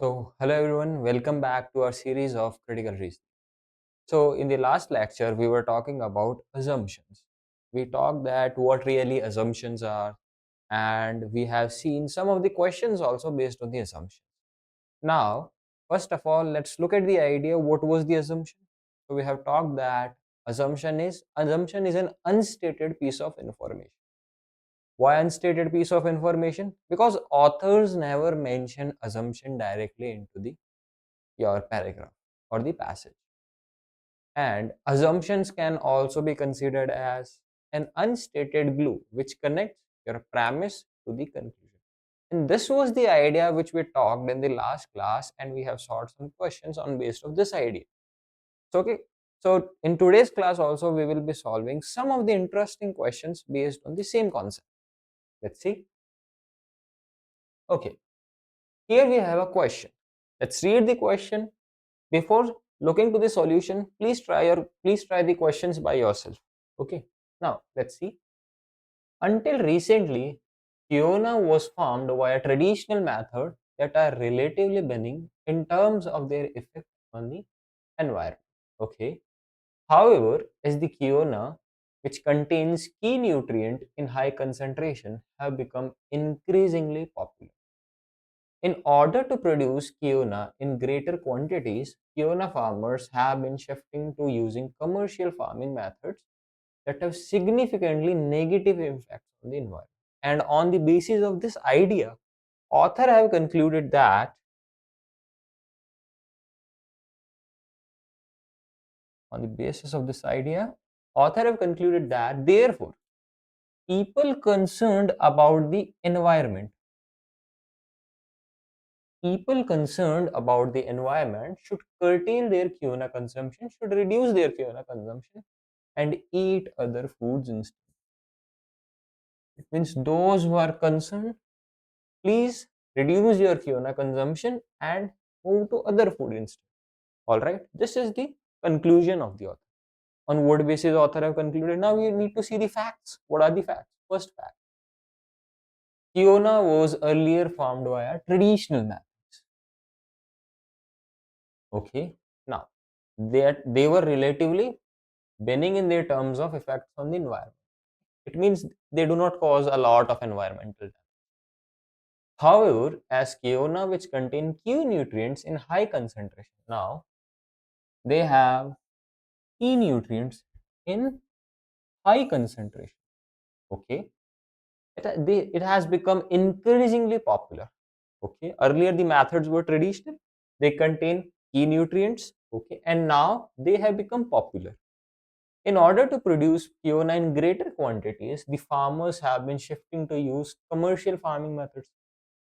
Hello everyone, welcome back to our series of critical reasoning. So, in the last lecture, we were talking about assumptions. We talked that what really assumptions are, and we have seen some of the questions also based on the assumption. Now, first of all, let's look at the idea what was the assumption. So, we have talked that assumption is an unstated piece of information. Why unstated piece of information? Because authors never mention assumption directly into the your paragraph or the passage. And assumptions can also be considered as an unstated glue which connects your premise to the conclusion. And this was the idea which we talked in the last class, and we have solved some questions on based of this idea. So, okay. So in today's class also we will be solving some of the interesting questions based on the same concept. Let's see. Okay. Here we have a question. Let's read the question. Before looking to the solution, please try the questions by yourself. Okay. Now let's see. Until recently, Kiona was formed via traditional methods that are relatively benign in terms of their effect on the environment. Okay. However, as the Kiona, which contains key nutrient in high concentration, have become increasingly popular. In order to produce quinoa in greater quantities, quinoa farmers have been shifting to using commercial farming methods that have significantly negative impacts on the environment. And on the basis of this idea, author have concluded that on the basis of this idea, author have concluded that therefore people about the environment people concerned about the environment should curtail their quinoa consumption, should reduce their quinoa consumption, and eat other foods instead. It means those who are concerned, please reduce your quinoa consumption and move to other food instead. All right, this is the conclusion of the author. On what basis author have concluded? Now we need to see the facts. What are the facts? First fact: quinoa was earlier farmed via traditional methods. Okay, now they were relatively benign in their terms of effects on the environment. It means they do not cause a lot of environmental damage. However, as quinoa, which contain key nutrients in high concentration, now they have key nutrients in high concentration. Okay, it has become increasingly popular. Okay, earlier the methods were traditional; they contain key nutrients. Okay, and now they have become popular. In order to produce quinoa in greater quantities, the farmers have been shifting to use commercial farming methods.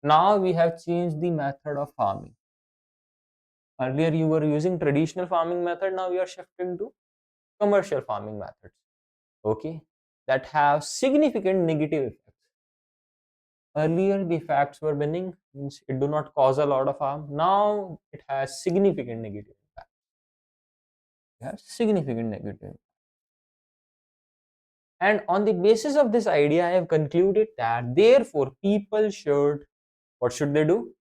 Now we have changed the method of farming. Earlier you were using traditional farming method, now we are shifting to commercial farming methods. Okay, that have significant negative effects. Earlier the effects were benign, means it do not cause a lot of harm. Now it has significant negative impact. It has significant negative. And on the basis of this idea, I have concluded that therefore people should, what should they do?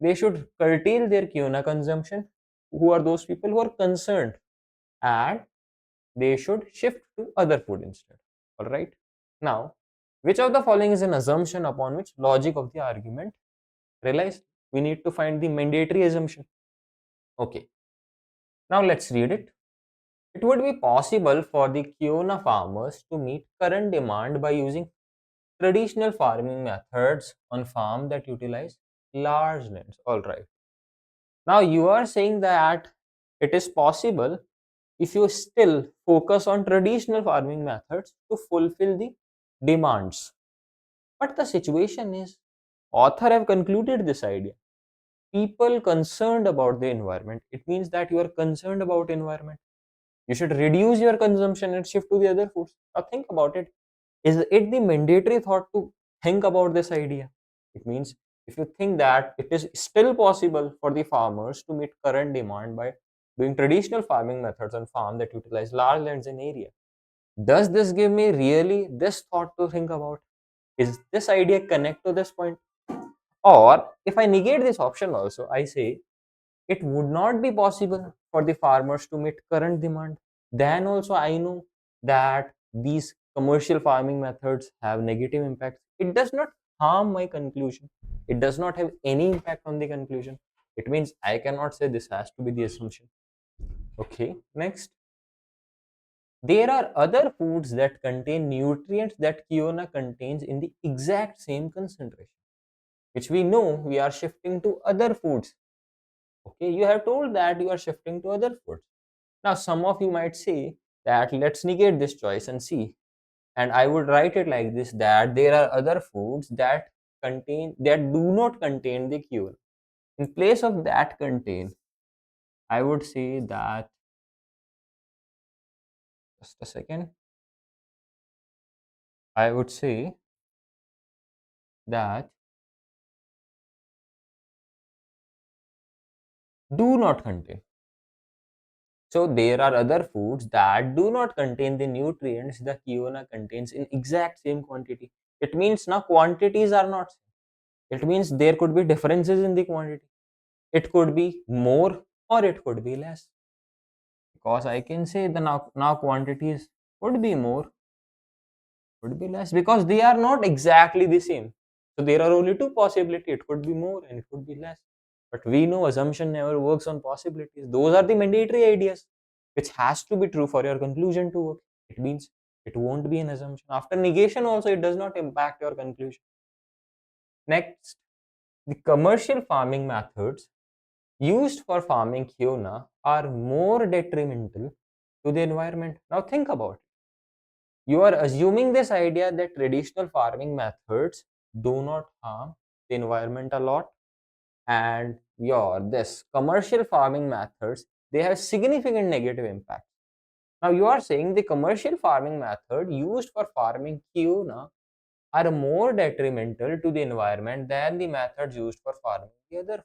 They should curtail their quinoa consumption. Who are those people who are concerned? And they should shift to other food instead. All right. Now, which of the following is an assumption upon which logic of the argument relies? We need to find the mandatory assumption. Okay. Now let's read it. It would be possible for the quinoa farmers to meet current demand by using traditional farming methods on farms that utilize large lands. All right. Now you are saying that it is possible if you still focus on traditional farming methods to fulfill the demands. But the situation is, author have concluded this idea. People concerned about the environment. It means that you are concerned about environment. You should reduce your consumption and shift to the other foods. Now think about it. Is it the mandatory thought to think about this idea? It means if you think that it is still possible for the farmers to meet current demand by doing traditional farming methods on farm that utilize large lands in area, does this give me really this thought to think about? Is this idea connect to this point? Or if I negate this option also, I say it would not be possible for the farmers to meet current demand. Then also I know that these commercial farming methods have negative impacts. It does not harm my conclusion. It does not have any impact on the conclusion. It means I cannot say this has to be the assumption. Okay, next. There are other foods that contain nutrients that quinoa contains in the exact same concentration, which we know we are shifting to other foods. Okay, you have told that you are shifting to other foods. Now, some of you might say that let's negate this choice and see. And I would write it like this, that there are other foods that do not contain the quinoa. In place of that contain, I would say that, just a second, I would say that do not contain. So there are other foods that do not contain the nutrients the quinoa contains in exact same quantity. It means now quantities are not same. It means there could be differences in the quantity. It could be more or it could be less. Because I can say the now quantities could be more, could be less, because they are not exactly the same. So there are only two possibilities. It could be more and it could be less. But we know assumption never works on possibilities. Those are the mandatory ideas which has to be true for your conclusion to work. It means it won't be an assumption. After negation also, it does not impact your conclusion. Next, the commercial farming methods used for farming quinoa are more detrimental to the environment. Now think about it. You are assuming this idea that traditional farming methods do not harm the environment a lot, and your this commercial farming methods, they have significant negative impact. Now you are saying the commercial farming method used for farming quinoa are more detrimental to the environment than the methods used for farming the other.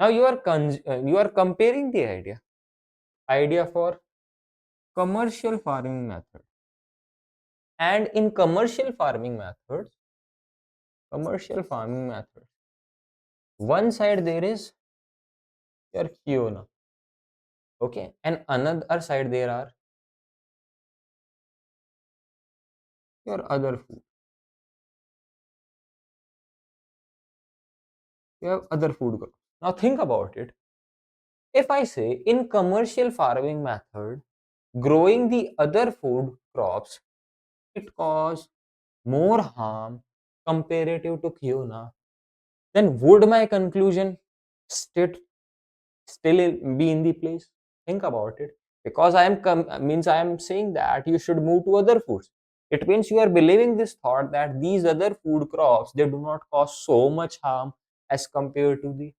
Now you are comparing the idea for commercial farming method, and in commercial farming method, one side there is your quinoa, okay, and another side there are your other food. You have other food crops. Now think about it. If I say in commercial farming method, growing the other food crops, it cause more harm comparative to quinoa, then would my conclusion still be in the place? Think about it. Because I am saying that you should move to other foods. It means you are believing this thought that these other food crops, they do not cause so much harm as compared to the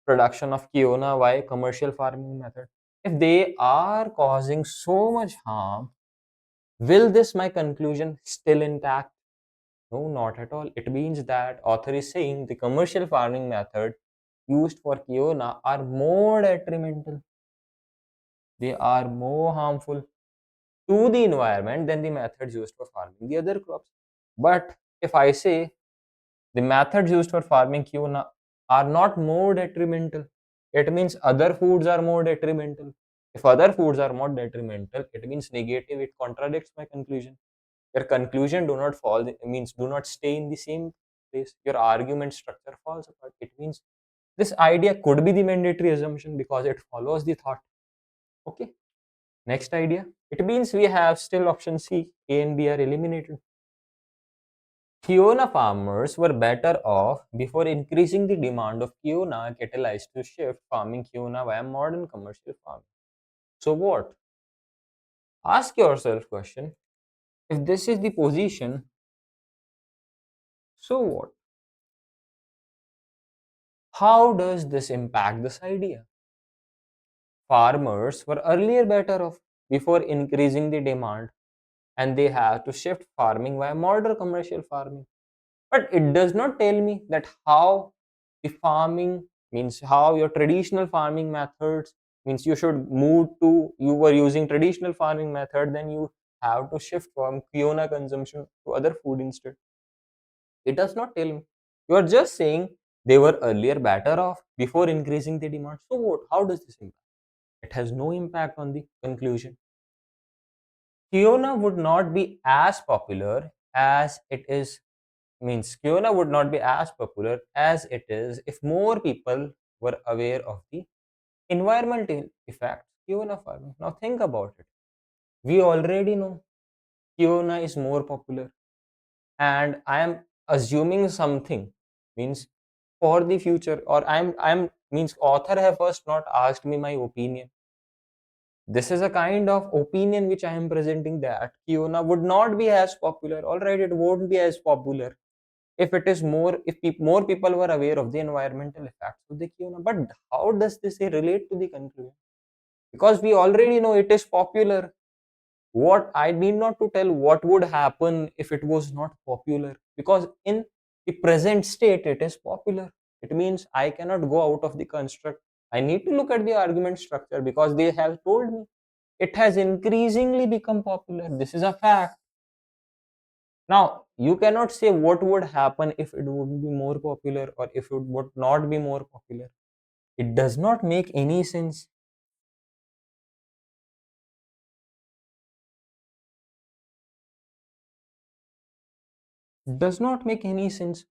production of quinoa by commercial farming method. If they are causing so much harm, will this my conclusion still intact? No, not at all. It means that author is saying the commercial farming method used for quinoa are more detrimental. They are more harmful to the environment than the methods used for farming the other crops. But if I say the methods used for farming quinoa are not more detrimental, it means other foods are more detrimental. If other foods are more detrimental, it means negative. It contradicts my conclusion. Your conclusion do not fall, it means do not stay in the same place. Your argument structure falls apart. It means this idea could be the mandatory assumption because it follows the thought. Okay. Next idea. It means we have still option C, A and B are eliminated. Quinoa farmers were better off before increasing the demand of quinoa catalyzed to shift farming quinoa via modern commercial farming. So what? Ask yourself question. If this is the position, so what? How does this impact this idea? Farmers were earlier better off before increasing the demand, and they have to shift farming via modern commercial farming. But it does not tell me that how the farming means how your traditional farming methods means you should move to you were using traditional farming method, then you have to shift from quinoa consumption to other food instead. It does not tell me. You are just saying They were earlier better off before increasing the demand. So what? How does this impact? It has no impact on the conclusion. Kiona would not be as popular as it is, means Kiona would not be as popular as it is if more people were aware of the environmental effects Kiona farming. Now think about it. We already know Kiona is more popular, and I am assuming something, means for the future, or I'm means author have first not asked me my opinion. This is a kind of opinion which I am presenting, that Kiona would not be as popular. All right, it won't be as popular if it is more, if more people were aware of the environmental effects of the Kiona. But how does this relate to the conclusion? Because we already know it is popular. What I need not to tell what would happen if it was not popular, because in the present state it is popular. It means I cannot go out of the construct. I need to look at the argument structure, because they have told me it has increasingly become popular. This is a fact. Now you cannot say what would happen if it would be more popular or if it would not be more popular. It does not make any sense. Does not make any sense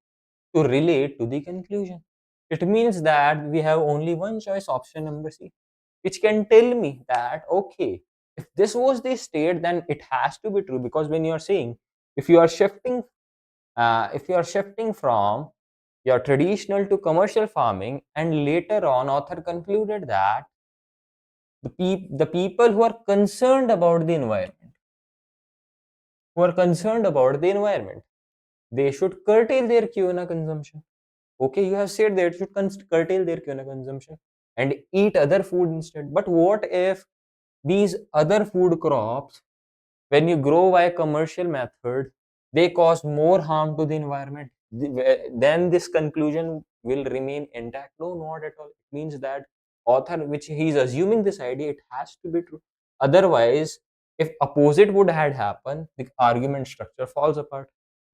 to relate to the conclusion. It means that we have only one choice, option number C, which can tell me that okay, if this was the state, then it has to be true. Because when you are saying, if you are shifting, if you are shifting from your traditional to commercial farming, and later on author concluded that the people who are concerned about the environment, who are concerned about the environment, they should curtail their quinoa consumption. Okay, you have said they should curtail their quinoa consumption and eat other food instead. But what if these other food crops, when you grow by a commercial method, they cause more harm to the environment? Then this conclusion will remain intact? No, not at all. It means that author, which he is assuming this idea, it has to be true. Otherwise, if opposite would had happened, the argument structure falls apart.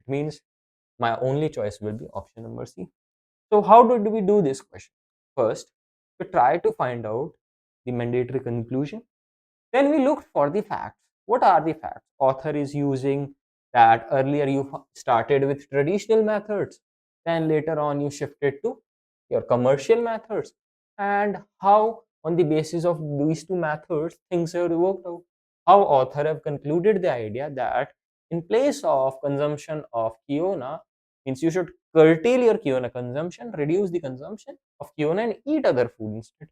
It means my only choice will be option number C. So how did we do this question? First, we try to find out the mandatory conclusion. Then we looked for the facts. What are the facts? Author is using that earlier you started with traditional methods, then later on you shifted to your commercial methods, and how on the basis of these two methods things have worked out. How author have concluded the idea that in place of consumption of Kiona, means you should curtail your Kiona consumption, reduce the consumption of Kiona and eat other food instead.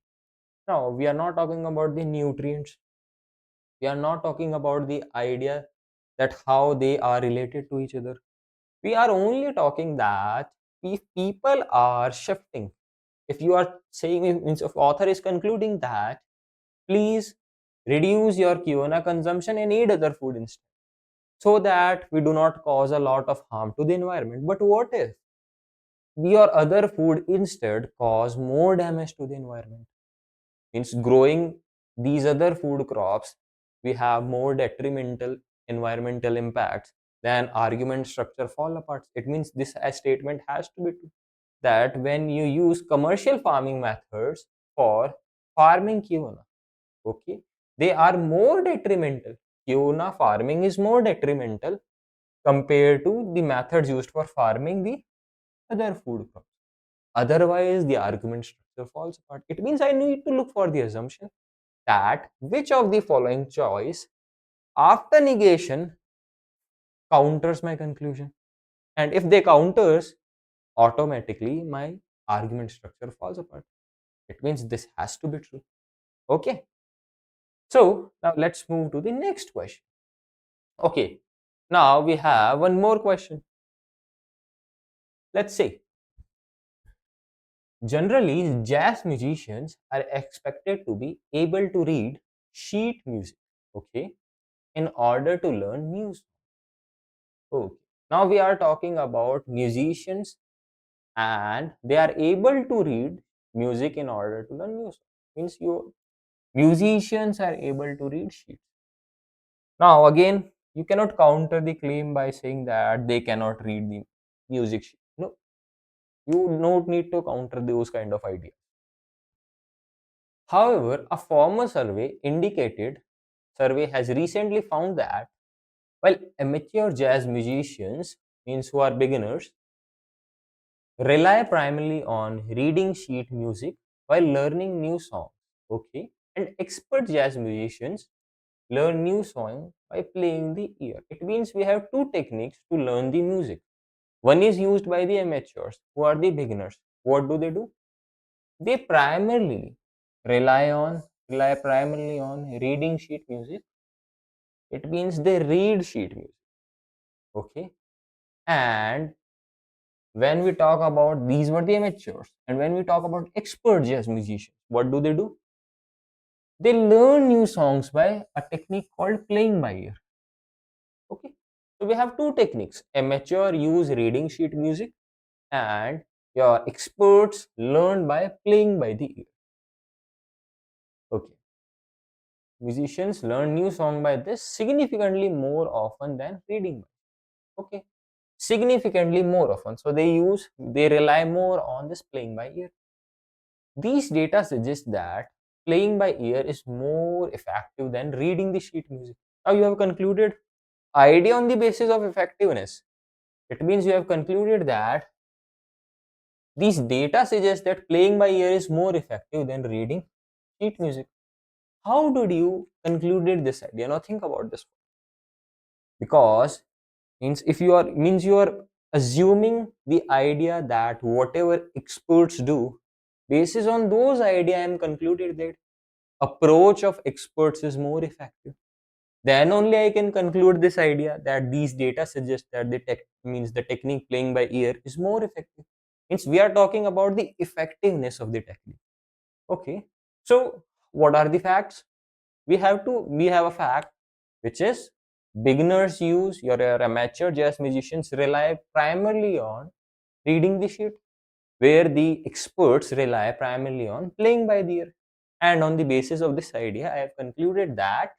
Now we are not talking about the nutrients, we are not talking about the idea that how they are related to each other. We are only talking that if people are shifting, if you are saying, means if author is concluding that please reduce your Kiona consumption and eat other food instead, so that we do not cause a lot of harm to the environment. But what if your other food instead cause more damage to the environment? Means growing these other food crops, we have more detrimental environmental impacts, then argument structure fall apart. It means this statement has to be true, that when you use commercial farming methods for farming quinoa, okay, they are more detrimental. Quinoa farming is more detrimental compared to the methods used for farming the other food crops. Otherwise, the argument structure falls apart. It means I need to look for the assumption that which of the following choice after negation counters my conclusion. And if they counters, automatically my argument structure falls apart. It means this has to be true. Okay. So now let's move to the next question. Okay. Now we have one more question. Let's say generally jazz musicians are expected to be able to read sheet music, okay, in order to learn music. Okay. Now we are talking about musicians and they are able to read music in order to learn music. Means you musicians are able to read sheets. Now again, you cannot counter the claim by saying that they cannot read the music sheet. No, You don't need to counter those kind of ideas. However, a former survey has recently found that while amateur jazz musicians, means who are beginners, rely primarily on reading sheet music while learning new songs. Okay, and expert jazz musicians learn new song by playing the ear. It means we have two techniques to learn the music. One is used by the amateurs who are the beginners. What do? They primarily rely primarily on reading sheet music. It means they read sheet music. Okay, and when we talk about, these were the amateurs, and when we talk about expert jazz musicians, what do? They learn new songs by a technique called playing by ear. Okay, so we have two techniques. Amateur use reading sheet music, and your experts learn by playing by the ear. Okay, musicians learn new song by this significantly more often than reading by. Okay, significantly more often. So they rely more on this playing by ear. These data suggest that playing by ear is more effective than reading the sheet music. Now you have concluded idea on the basis of effectiveness. It means you have concluded that these data suggest that playing by ear is more effective than reading sheet music. How did you concluded this idea? Now think about this. Because means you are assuming the idea that whatever experts do, basis on those idea, I am concluded that approach of experts is more effective. Then only I can conclude this idea that these data suggest that the technique playing by ear is more effective. Means we are talking about the effectiveness of the technique. Okay. So what are the facts? We have a fact, which is beginners use your amateur jazz musicians rely primarily on reading the sheet, where the experts rely primarily on playing by the ear. And on the basis of this idea, I have concluded that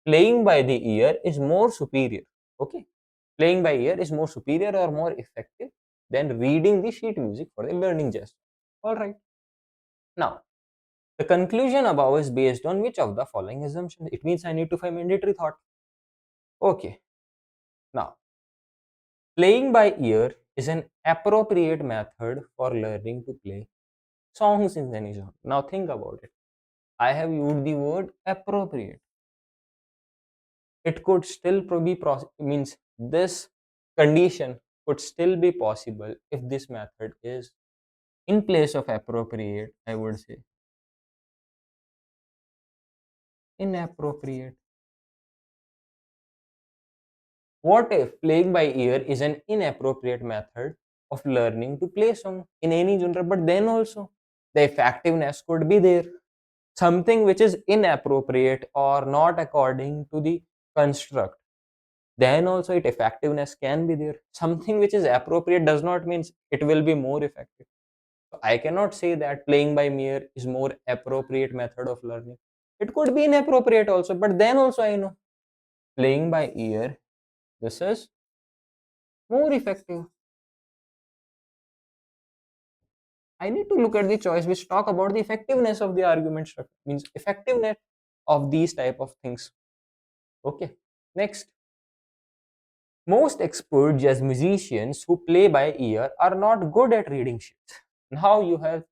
playing by the ear is more superior. Okay, playing by ear is more superior or more effective than reading the sheet music for the learning jazz. All right. Now, the conclusion above is based on which of the following assumptions? It means I need to find mandatory thought. Okay. Now, playing by ear is an appropriate method for learning to play songs in any genre. Now, think about it. I have used the word appropriate. It could still means this condition could still be possible if this method is in place of appropriate. I would say inappropriate. What if playing by ear is an inappropriate method of learning to play song in any genre, but then also the effectiveness could be there? Something which is inappropriate or not according to the construct, then also its effectiveness can be there. Something which is appropriate does not mean it will be more effective. So I cannot say that playing by ear is more appropriate method of learning. It could be inappropriate also, but then also I know playing by ear, this is more effective. I need to look at the choice which talk about the effectiveness of the argument structure, means effectiveness of these type of things. Okay. Next, most expert jazz musicians who play by ear are not good at reading sheets. Now you have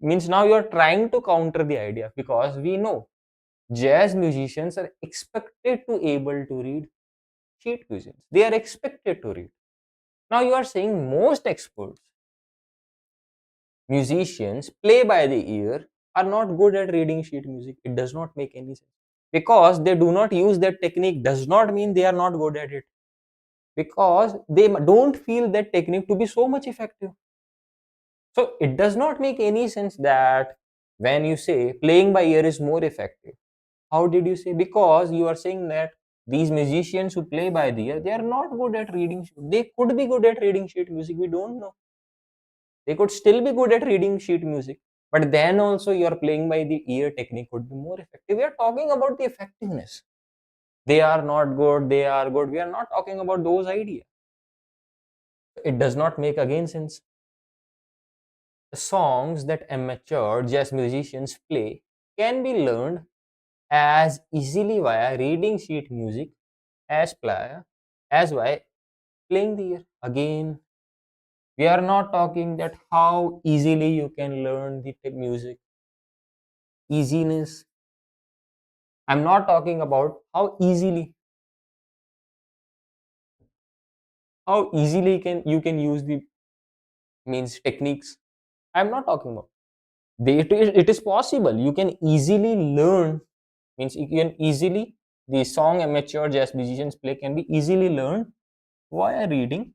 means now you are trying to counter the idea, because we know jazz musicians are expected to able to read sheet music. They are expected to read. Now you are saying most experts musicians play by the ear are not good at reading sheet music. It does not make any sense. Because they do not use that technique does not mean they are not good at it. Because they don't feel that technique to be so much effective. So it does not make any sense that when you say playing by ear is more effective. How did you say? Because you are saying that these musicians who play by the ear, they are not good at reading. They could be good at reading sheet music. We don't know. They could still be good at reading sheet music. But then also your playing by the ear technique could be more effective. We are talking about the effectiveness. They are not good, they are good. We are not talking about those ideas. It does not make again sense. The songs that amateur jazz musicians play can be learned as easily via reading sheet music as by playing the ear. Again, we are not talking that how easily you can learn the music. Easiness. I'm not talking about how easily can use the means techniques. I'm not talking about. It is possible. You can easily learn means you can easily the song amateur jazz musicians play can be easily learned via reading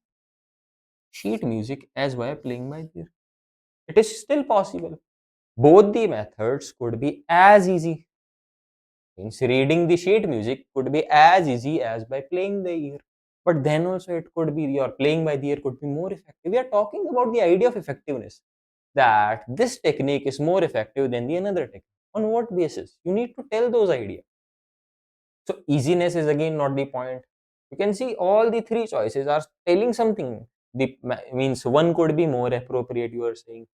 sheet music as via playing by ear. It is still possible. Both the methods could be as easy. Means reading the sheet music could be as easy as by playing the ear. But then also it could be your playing by the ear could be more effective. We are talking about the idea of effectiveness. That this technique is more effective than the another technique. On what basis? You need to tell those ideas. So easiness is again not the point. You can see all the three choices are telling something. The means one could be more appropriate. You are saying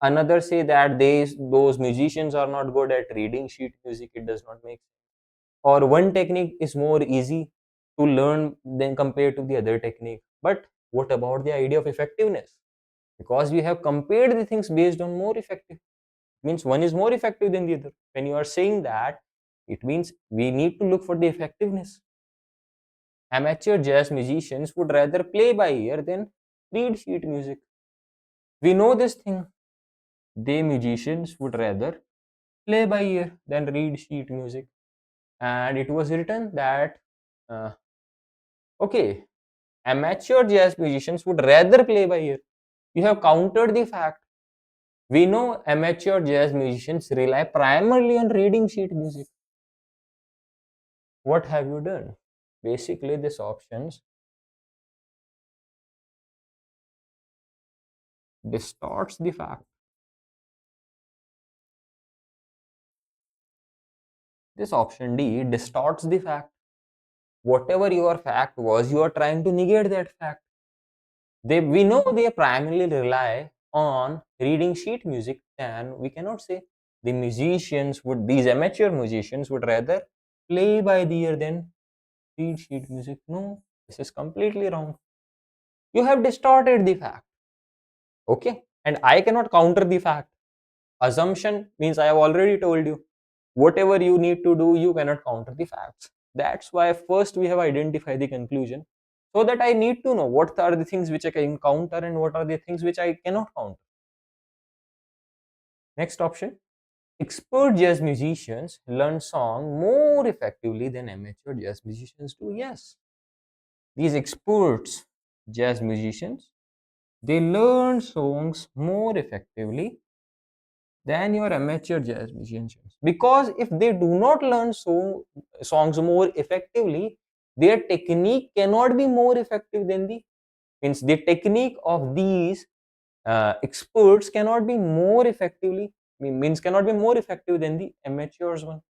another say that those musicians are not good at reading sheet music. It does not make sense. Or one technique is more easy to learn than compared to the other technique. But what about the idea of effectiveness? Because we have compared the things based on more effective means one is more effective than the other. When you are saying that, it means we need to look for the effectiveness. Amateur jazz musicians would rather play by ear than read sheet music. We know this thing. They musicians would rather play by ear than read sheet music. And it was written that uh, okay, amateur jazz musicians would rather play by ear. You have countered the fact. We know amateur jazz musicians rely primarily on reading sheet music. What have you done? Basically, this options distorts the fact. This option D distorts the fact. Whatever your fact was, you are trying to negate that fact. We know they primarily rely on reading sheet music, and we cannot say these amateur musicians would rather play by the ear than read sheet music. No, this is completely wrong. You have distorted the fact. Okay, and I cannot counter the fact. Assumption means I have already told you. Whatever you need to do, you cannot counter the facts. That's why first we have identified the conclusion so that I need to know what are the things which I can counter and what are the things which I cannot counter. Next option. Expert jazz musicians learn song more effectively than amateur jazz musicians do. Yes. These experts jazz musicians, they learn songs more effectively than your amateur jazz musicians. Because if they do not learn songs more effectively, their technique cannot be more effective than the technique of these experts cannot be more effectively means cannot be more effective than the amateurs one.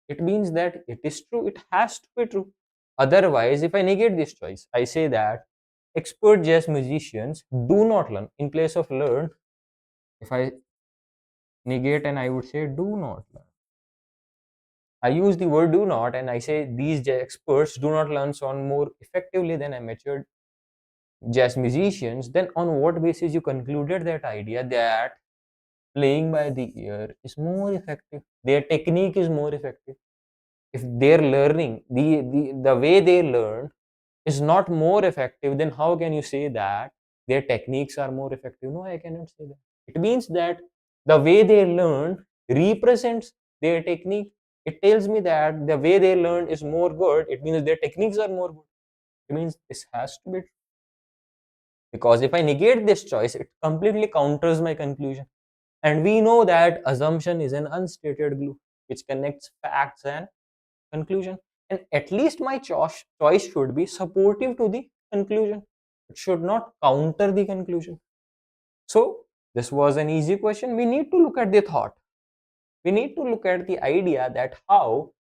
It means that it is true. It has to be true. Otherwise, if I negate this choice, I say that expert jazz musicians do not learn. In place of learn, if I negate and I would say do not learn. I use the word do not and I say these experts do not learn song more effectively than amateur jazz musicians. Then on what basis you concluded that idea that playing by the ear is more effective? Their technique is more effective. If they're learning, the way they learn is not more effective, then how can you say that their techniques are more effective? No, I cannot say that. It means that the way they learn represents their technique. It tells me that the way they learn is more good. It means their techniques are more good. It means this has to be true. Because if I negate this choice, it completely counters my conclusion. And we know that assumption is an unstated glue which connects facts and conclusion. And at least my choice should be supportive to the conclusion. It should not counter the conclusion. So, this was an easy question. We need to look at the thought. We need to look at the idea that how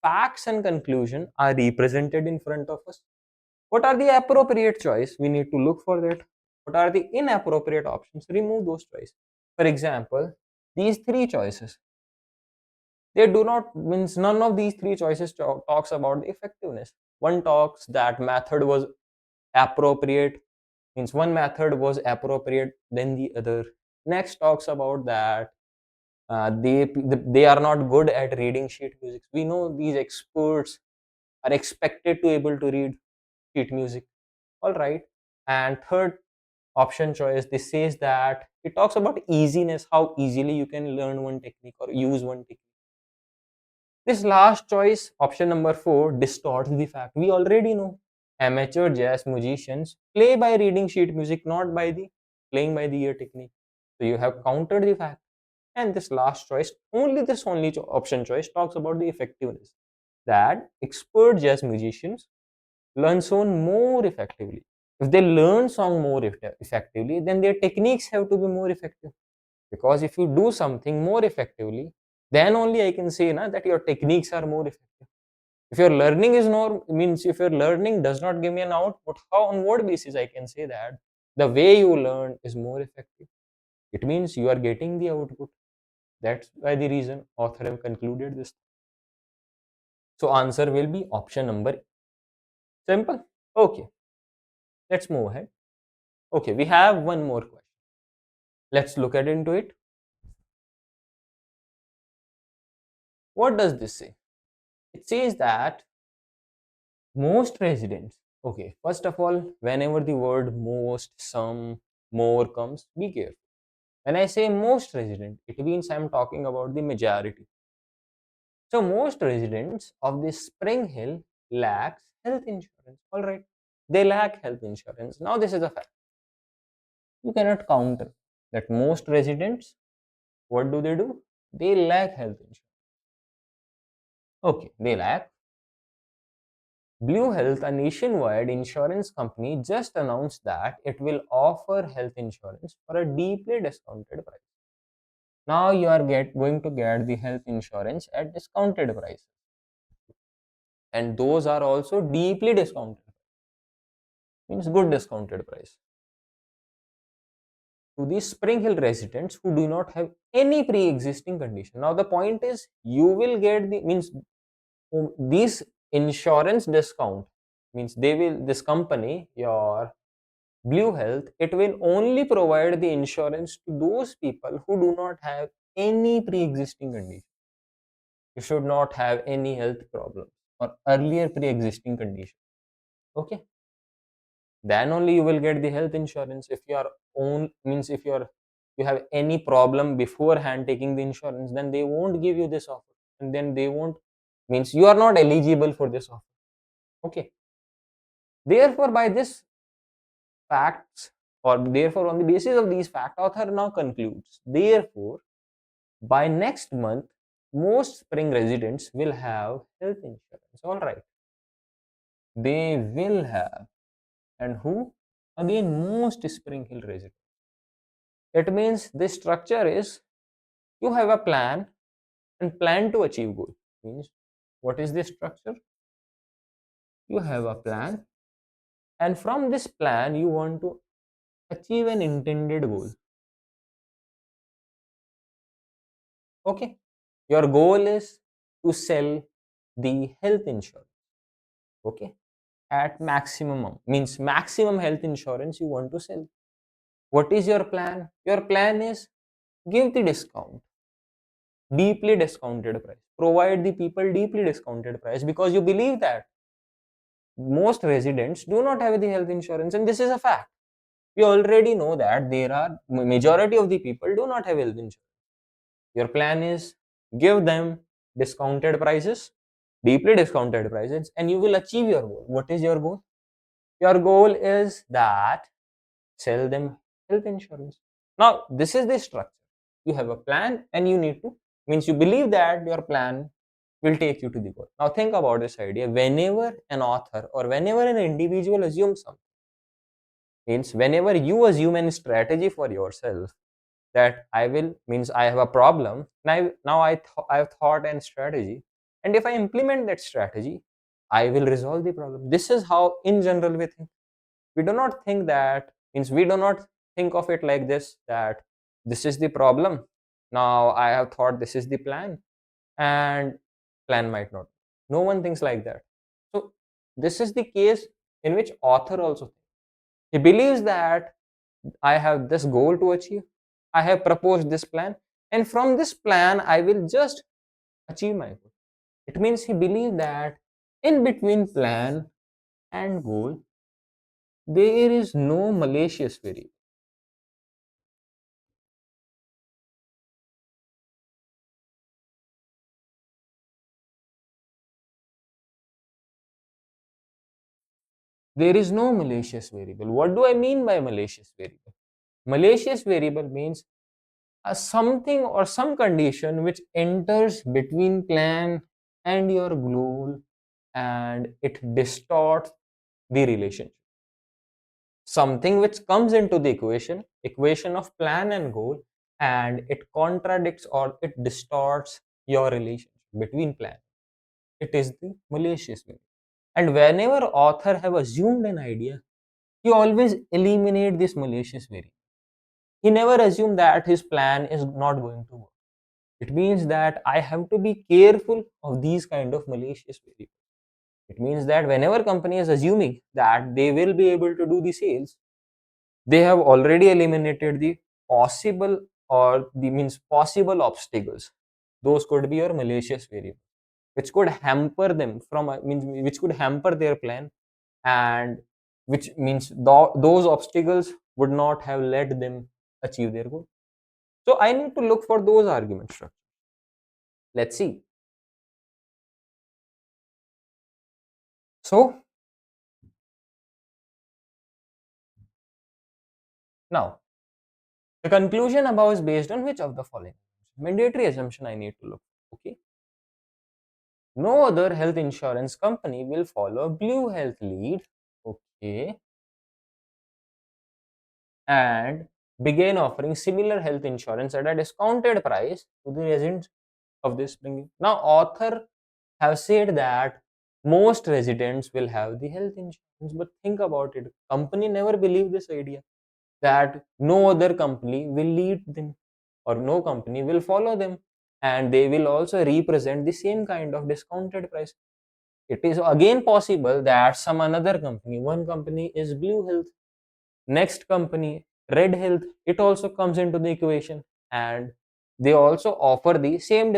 facts and conclusion are represented in front of us. What are the appropriate choice? We need to look for that. What are the inappropriate options? Remove those choices. For example, these three choices, they do not means none of these three choices talks about the effectiveness. One talks that method was appropriate, means one method was appropriate than the other. Next talks about that they are not good at reading sheet music. We know these experts are expected to able to read sheet music. All right. And third option choice, this says that it talks about easiness, how easily you can learn one technique or use one technique. This last choice, option number 4, distorts the fact. We already know amateur jazz musicians play by reading sheet music, not by the playing by the ear technique. So you have countered the fact. And this last choice, only option choice talks about the effectiveness. That expert jazz musicians learn song more effectively. If they learn song more effectively, then their techniques have to be more effective. Because if you do something more effectively, then only I can say that your techniques are more effective. If your learning is not means if your learning does not give me an output, how on what basis I can say that the way you learn is more effective? It means you are getting the output. That's why the reason author have concluded this. So answer will be option number. Simple. Okay, let's move ahead. Okay, we have one more question. Let's look at into it. What does this say? It says that most residents. Okay, first of all, whenever the word most, some, more comes, be careful. When I say most resident, it means I'm talking about the majority. So most residents of the Spring Hill lacks health insurance. All right, they lack health insurance. Now this is a fact. You cannot counter that most residents. What do? They lack health insurance. Okay, they lack. Blue Health, a nationwide insurance company, just announced that it will offer health insurance for a deeply discounted price. Now you are going to get the health insurance at discounted price, and those are also deeply discounted. Means good discounted price to the Spring Hill residents who do not have any pre-existing condition. Now the point is, you will get the means these insurance discount means they will this company your Blue Health, it will only provide the insurance to those people who do not have any pre-existing condition. You should not have any health problem or earlier pre-existing condition. Okay, then only you will get the health insurance. If you are own means if you have any problem beforehand taking the insurance, then they won't give you this offer, and then they won't means you are not eligible for this offer. Okay, therefore by this facts or therefore on the basis of these facts, author now concludes, therefore by next month most spring residents will have health insurance. All right, they will have. And who? Again, most spring hill residents. It means this structure is, you have a plan and plan to achieve goal. Means what is this structure? You have a plan, and from this plan you want to achieve an intended goal. Okay, your goal is to sell the health insurance. Okay, at maximum means maximum health insurance you want to sell. What is your plan? Your plan is give the discount, deeply discounted price. Provide the people deeply discounted price because you believe that most residents do not have the health insurance, and this is a fact. We already know that there are majority of the people do not have health insurance. Your plan is give them discounted prices, deeply discounted prices, and you will achieve your goal. What is your goal? Your goal is that sell them health insurance. Now, this is the structure. You have a plan and you need to, means you believe that your plan will take you to the goal. Now, think about this idea. Whenever an author or whenever an individual assumes something, means whenever you assume a strategy for yourself, that I will means I have a problem. I have thought and strategy, and if I implement that strategy, I will resolve the problem. This is how, in general, we think. We do not think that means we do not think of it like this that this is the problem. Now I have thought this is the plan, and plan might not. No one thinks like that. So this is the case in which author also thinks. He believes that I have this goal to achieve, I have proposed this plan, and from this plan I will just achieve my goal. It means he believes that in between plan and goal there is no malicious variable. There is no malicious variable. What do I mean by malicious variable? Malicious variable means a something or some condition which enters between plan and your goal, and it distorts the relationship. Something which comes into the equation of plan and goal, and it contradicts or it distorts your relationship between plan. It is the malicious variable. And whenever author have assumed an idea, he always eliminate this malicious variable. He never assumed that his plan is not going to work. It means that I have to be careful of these kind of malicious variables. It means that whenever company is assuming that they will be able to do the sales, they have already eliminated the possible or the means possible obstacles. Those could be your malicious variables, which could hamper them from means which could hamper their plan, and which means those obstacles would not have let them achieve their goal. So I need to look for those argument structures. Let's see. So now the conclusion above is based on which of the following mandatory assumption I need to look for. Okay, no other health insurance company will follow blue health lead. Okay, and begin offering similar health insurance at a discounted price to the residents of this spring. Now, author have said that most residents will have the health insurance, but think about it. Company never believed this idea that no other company will lead them or no company will follow them, and they will also represent the same kind of discounted price. It is again possible that some another company, one company is blue health, next company red health, it also comes into the equation, and they also offer the same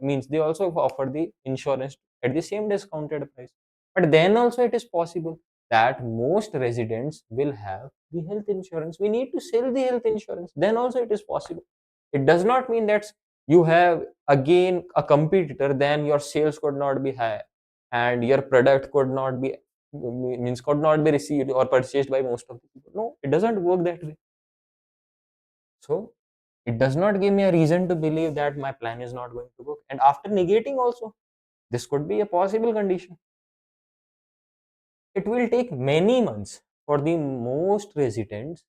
means they also offer the insurance at the same discounted price. But then also it is possible that most residents will have the health insurance. We need to sell the health insurance, then also it is possible. It does not mean that you have again a competitor, then your sales could not be high and your product could not be means could not be received or purchased by most of the people. No, it doesn't work that way. So it does not give me a reason to believe that my plan is not going to work. And after negating also, this could be a possible condition. It will take many months for the most residents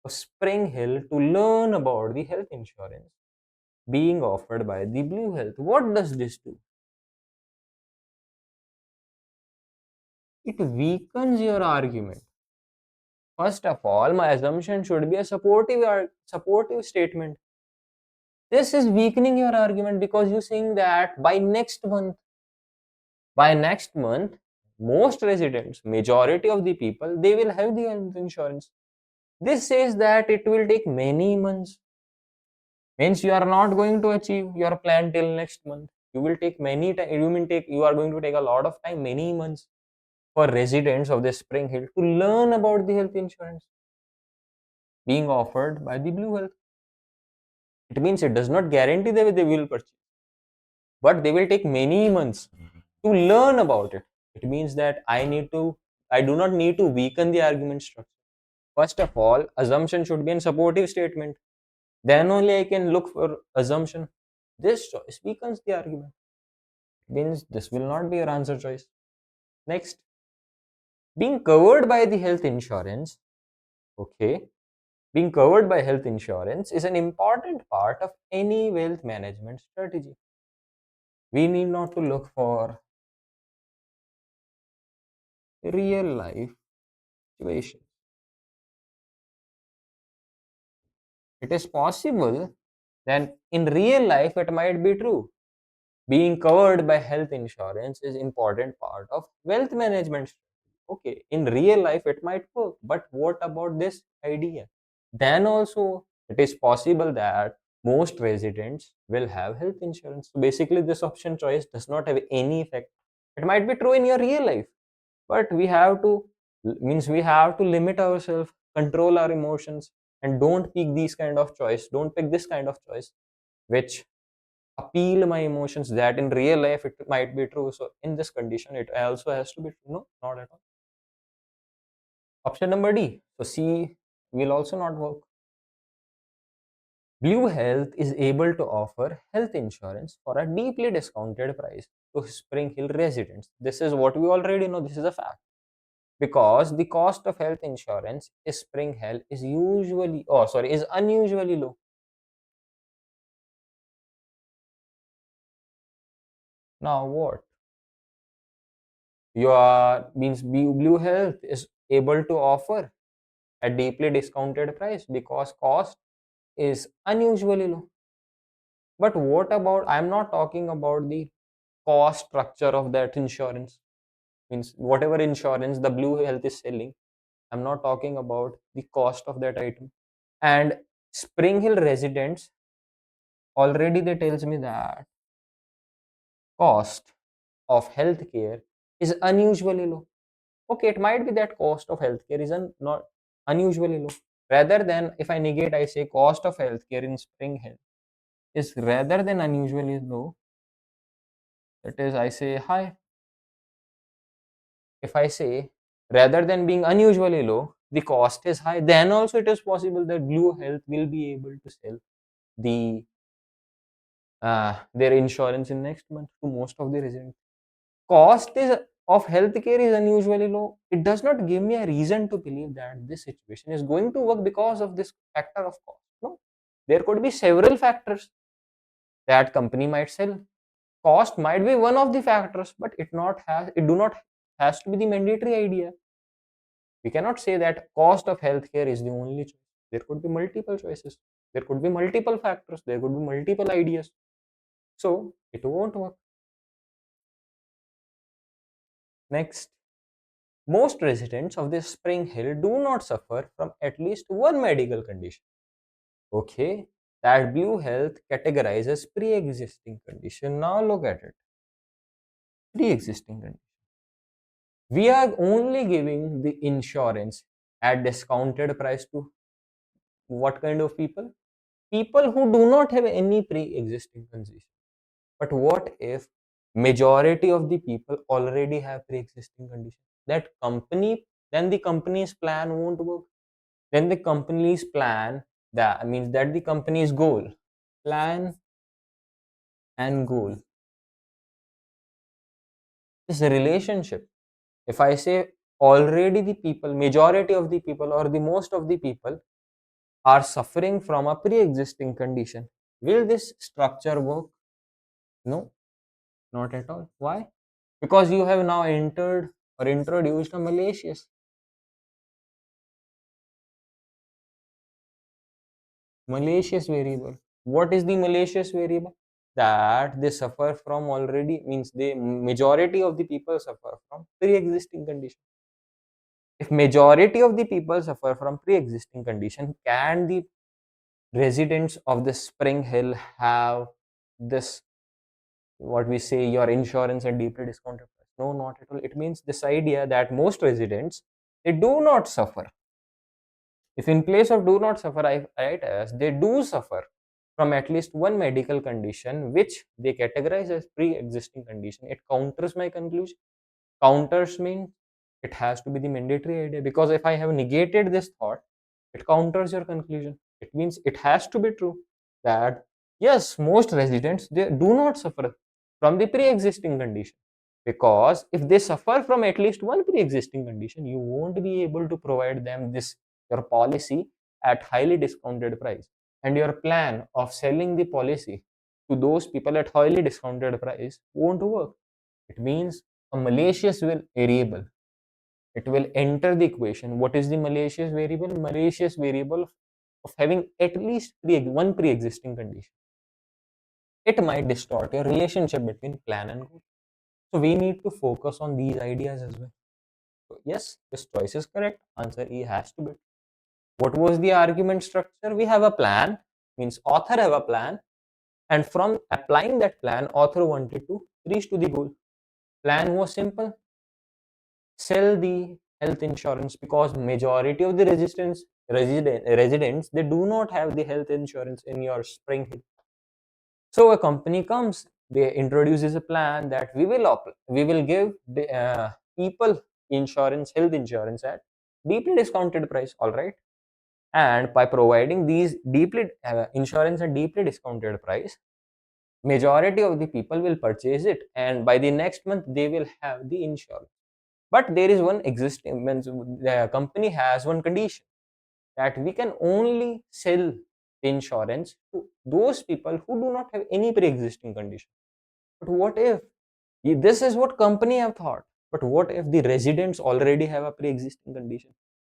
of Spring Hill to learn about the health insurance being offered by the Blue Health. What does this do? It weakens your argument. First of all, my assumption should be a supportive statement. This is weakening your argument because you're saying that by next month, most residents, majority of the people, they will have the health insurance. This says that it will take many months. Means you are not going to achieve your plan till next month. You will take many time. You are going to take a lot of time, many months, for residents of the Spring Hill to learn about the health insurance being offered by the Blue Health. It means it does not guarantee that they will purchase, but they will take many months to learn about it. It means that I do not need to weaken the argument structure. First of all, assumption should be a supportive statement. Then only I can look for assumption. This choice weakens the argument. It means this will not be your answer choice. Next, being covered by the health insurance. Okay, being covered by health insurance is an important part of any wealth management strategy. We need not to look for real life situations. It is possible that in real life it might be true. Being covered by health insurance is important part of wealth management. Okay, in real life it might work, but what about this idea? Then also it is possible that most residents will have health insurance. So basically this option choice does not have any effect. It might be true in your real life, but we have to, means we have to limit ourselves, control our emotions, and don't pick these kind of choice, don't pick this kind of choice which appeal my emotions, that in real life it might be true. So in this condition it also has to be true. No, not at all. Option number D, so C will also not work. Blue Health is able to offer health insurance for a deeply discounted price to Spring Hill residents. This is what we already know, this is a fact. Because the cost of health insurance in Spring Hill is is unusually low. Now what? Your means Blue Health is able to offer a deeply discounted price because cost is unusually low. But what about, I'm not talking about the cost structure of that insurance. Means whatever insurance the Blue Health is selling, I'm not talking about the cost of that item. And Spring Hill residents already they tells me that cost of healthcare is unusually low. Okay, it might be that cost of healthcare is not unusually low. Rather than if I negate, I say cost of healthcare in Spring Hill is rather than unusually low. That is, I say high. If I say rather than being unusually low, the cost is high, then also it is possible that Blue Health will be able to sell the their insurance in next month to most of the residents. Cost is of healthcare is unusually low. It does not give me a reason to believe that this situation is going to work because of this factor of cost. No, there could be several factors that company might sell. Cost might be one of the factors, but it do not has to be the mandatory idea. We cannot say that cost of healthcare is the only choice. There could be multiple choices. There could be multiple factors. There could be multiple ideas. So it won't work. Next, most residents of this Spring Hill do not suffer from at least one medical condition. Okay, that Blue Health categorizes pre-existing condition. Now look at it. Pre-existing condition. We are only giving the insurance at discounted price to what kind of people? People who do not have any pre-existing condition. But what if majority of the people already have pre-existing condition? That company, then the company's plan won't work. Then the company's plan, that means that the company's goal, plan and goal is a relationship. If I say already the people, majority of the people or the most of the people are suffering from a pre-existing condition, will this structure work? No, not at all. Why? Because you have now entered or introduced a malicious variable. What is the malicious variable? That they suffer from already, means the majority of the people suffer from pre-existing condition. If majority of the people suffer from pre-existing condition, can the residents of the Spring Hill have this, what we say, your insurance and deeply discounted price? No, not at all. It means this idea that most residents, they do not suffer. If in place of do not suffer, I write as they do suffer from at least one medical condition which they categorize as pre-existing condition, it counters my conclusion. Counters mean it has to be the mandatory idea, because if I have negated this thought, it counters your conclusion. It means it has to be true that yes, most residents, they do not suffer from the pre-existing condition, because if they suffer from at least one pre-existing condition, you won't be able to provide them this, your policy, at highly discounted price, and your plan of selling the policy to those people at highly discounted price won't work. It means a malicious variable, it will enter the equation. What is the malicious variable? Malicious variable of having at least one pre-existing condition. It might distort your relationship between plan and goal. So we need to focus on these ideas as well. So yes, this choice is correct. Answer E has to be. What was the argument structure? We have a plan, means author have a plan, and from applying that plan, author wanted to reach to the goal. Plan was simple: sell the health insurance, because majority of the residents, they do not have the health insurance in your Spring Hill. So a company comes, they introduces a plan that we will give the people insurance, health insurance at deeply discounted price. All right, and by providing these deeply insurance at deeply discounted price, majority of the people will purchase it, and by the next month they will have the insurance. But there is one existing, means the company has one condition, that we can only sell the insurance to those people who do not have any pre-existing condition. But what if, this is what company have thought, but what if the residents already have a pre-existing condition?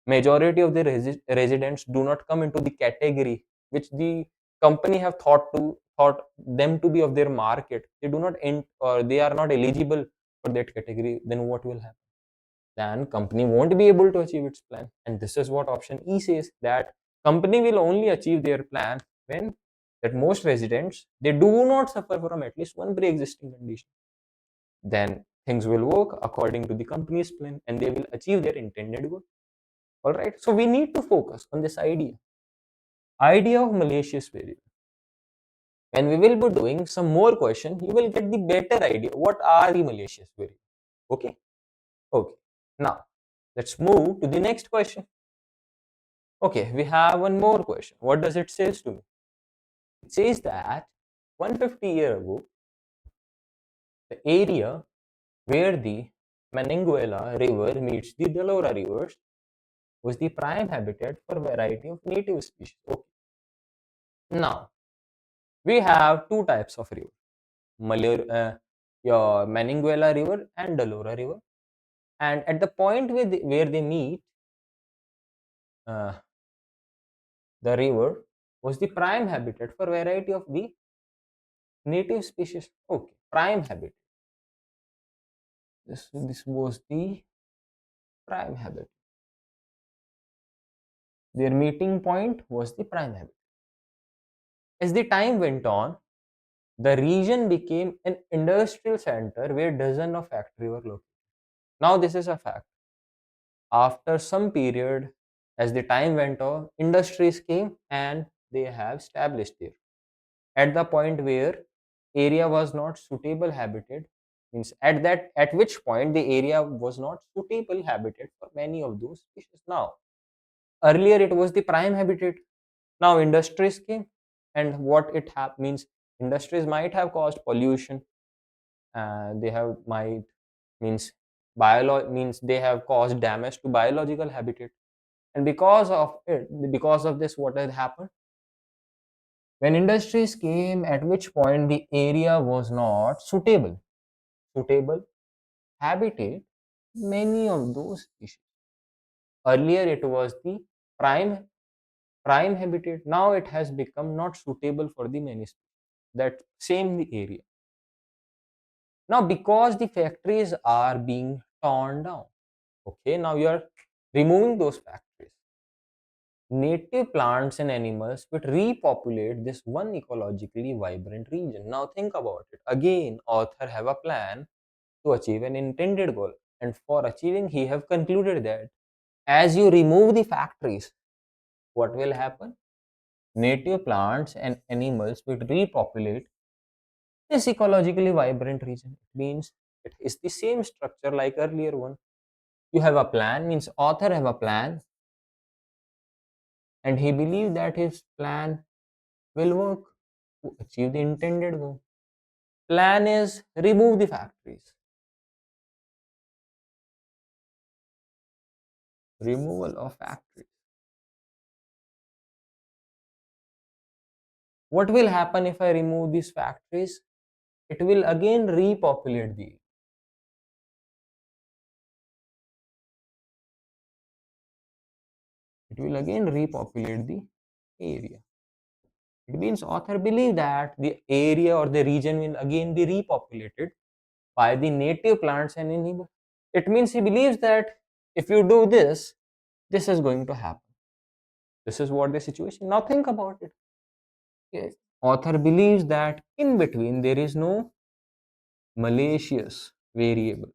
Majority of the residents do not come into the category which the company have thought them to be of their market. They do not end, or they are not eligible for that category. Then what will happen? Then company won't be able to achieve its plan. And this is what option E says, that company will only achieve their plan when that most residents, they do not suffer from at least one pre-existing condition. Then things will work according to the company's plan and they will achieve their intended goal. All right. So we need to focus on this idea of malicious variable. When we will be doing some more question, you will get the better idea what are the malicious variables. Okay. Okay. Now let's move to the next question. Okay, we have one more question. What does it says to me? It says that 150 years ago, the area where the Menanguela River meets the Delaware rivers was the prime habitat for a variety of native species. Okay. Now, we have two types of river, your Menanguela River and Delaware River. And at the point where they meet, uh, the river was the prime habitat for a variety of the native species. Okay, prime habitat. This was the prime habitat. Their meeting point was the prime habitat. As the time went on, the region became an industrial center where dozens of factories were located. Now, this is a fact. After some period, as the time went on, industries came and they have established there. At the point where area was not suitable habitat, means at which point the area was not suitable habitat for many of those species. Now, earlier it was the prime habitat. Now industries came, and what it means, industries might have caused pollution. They have might means means they have caused damage to biological habitat, and because of this, what had happened? When industries came, at which point the area was not suitable habitat, many of those species. Earlier it was the prime prime habitat. Now it has become not suitable for the many species. That same the area. Now because the factories are being torn down, okay, now you are removing those factories. Native plants and animals would repopulate this one ecologically vibrant region. Now think about it. Again, author have a plan to achieve an intended goal. And for achieving, he have concluded that as you remove the factories, what will happen? Native plants and animals will repopulate this ecologically vibrant region. It means it is the same structure like earlier one. You have a plan, means author have a plan, and he believed that his plan will work to achieve the intended goal. Plan is remove the factories. Removal of factories. What will happen if I remove these factories? It will again repopulate the. It will again repopulate the area. It means author believe that the area or the region will again be repopulated by the native plants and animals. It means he believes that if you do this, this is going to happen. This is what the situation. Now think about it. Yes. Author believes that in between there is no malicious variable.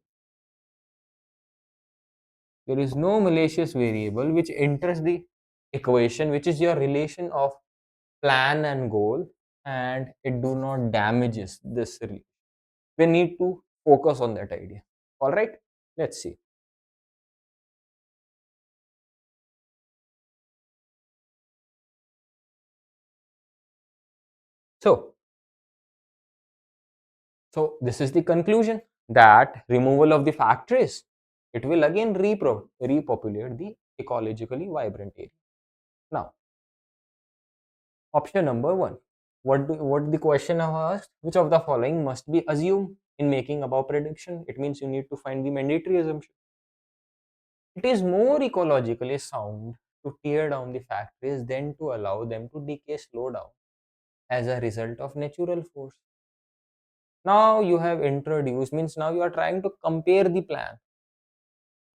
There is no malicious variable which enters the equation, which is your relation of plan and goal, and it do not damages this relation. We need to focus on that idea. All right, let's see. So, this is the conclusion that removal of the factories, it will again repopulate the ecologically vibrant area. Now, option number one. What the question have asked? Which of the following must be assumed in making above prediction? It means you need to find the mandatory assumption. It is more ecologically sound to tear down the factories than to allow them to decay slow down as a result of natural force. Now you have introduced, means now you are trying to compare the plan.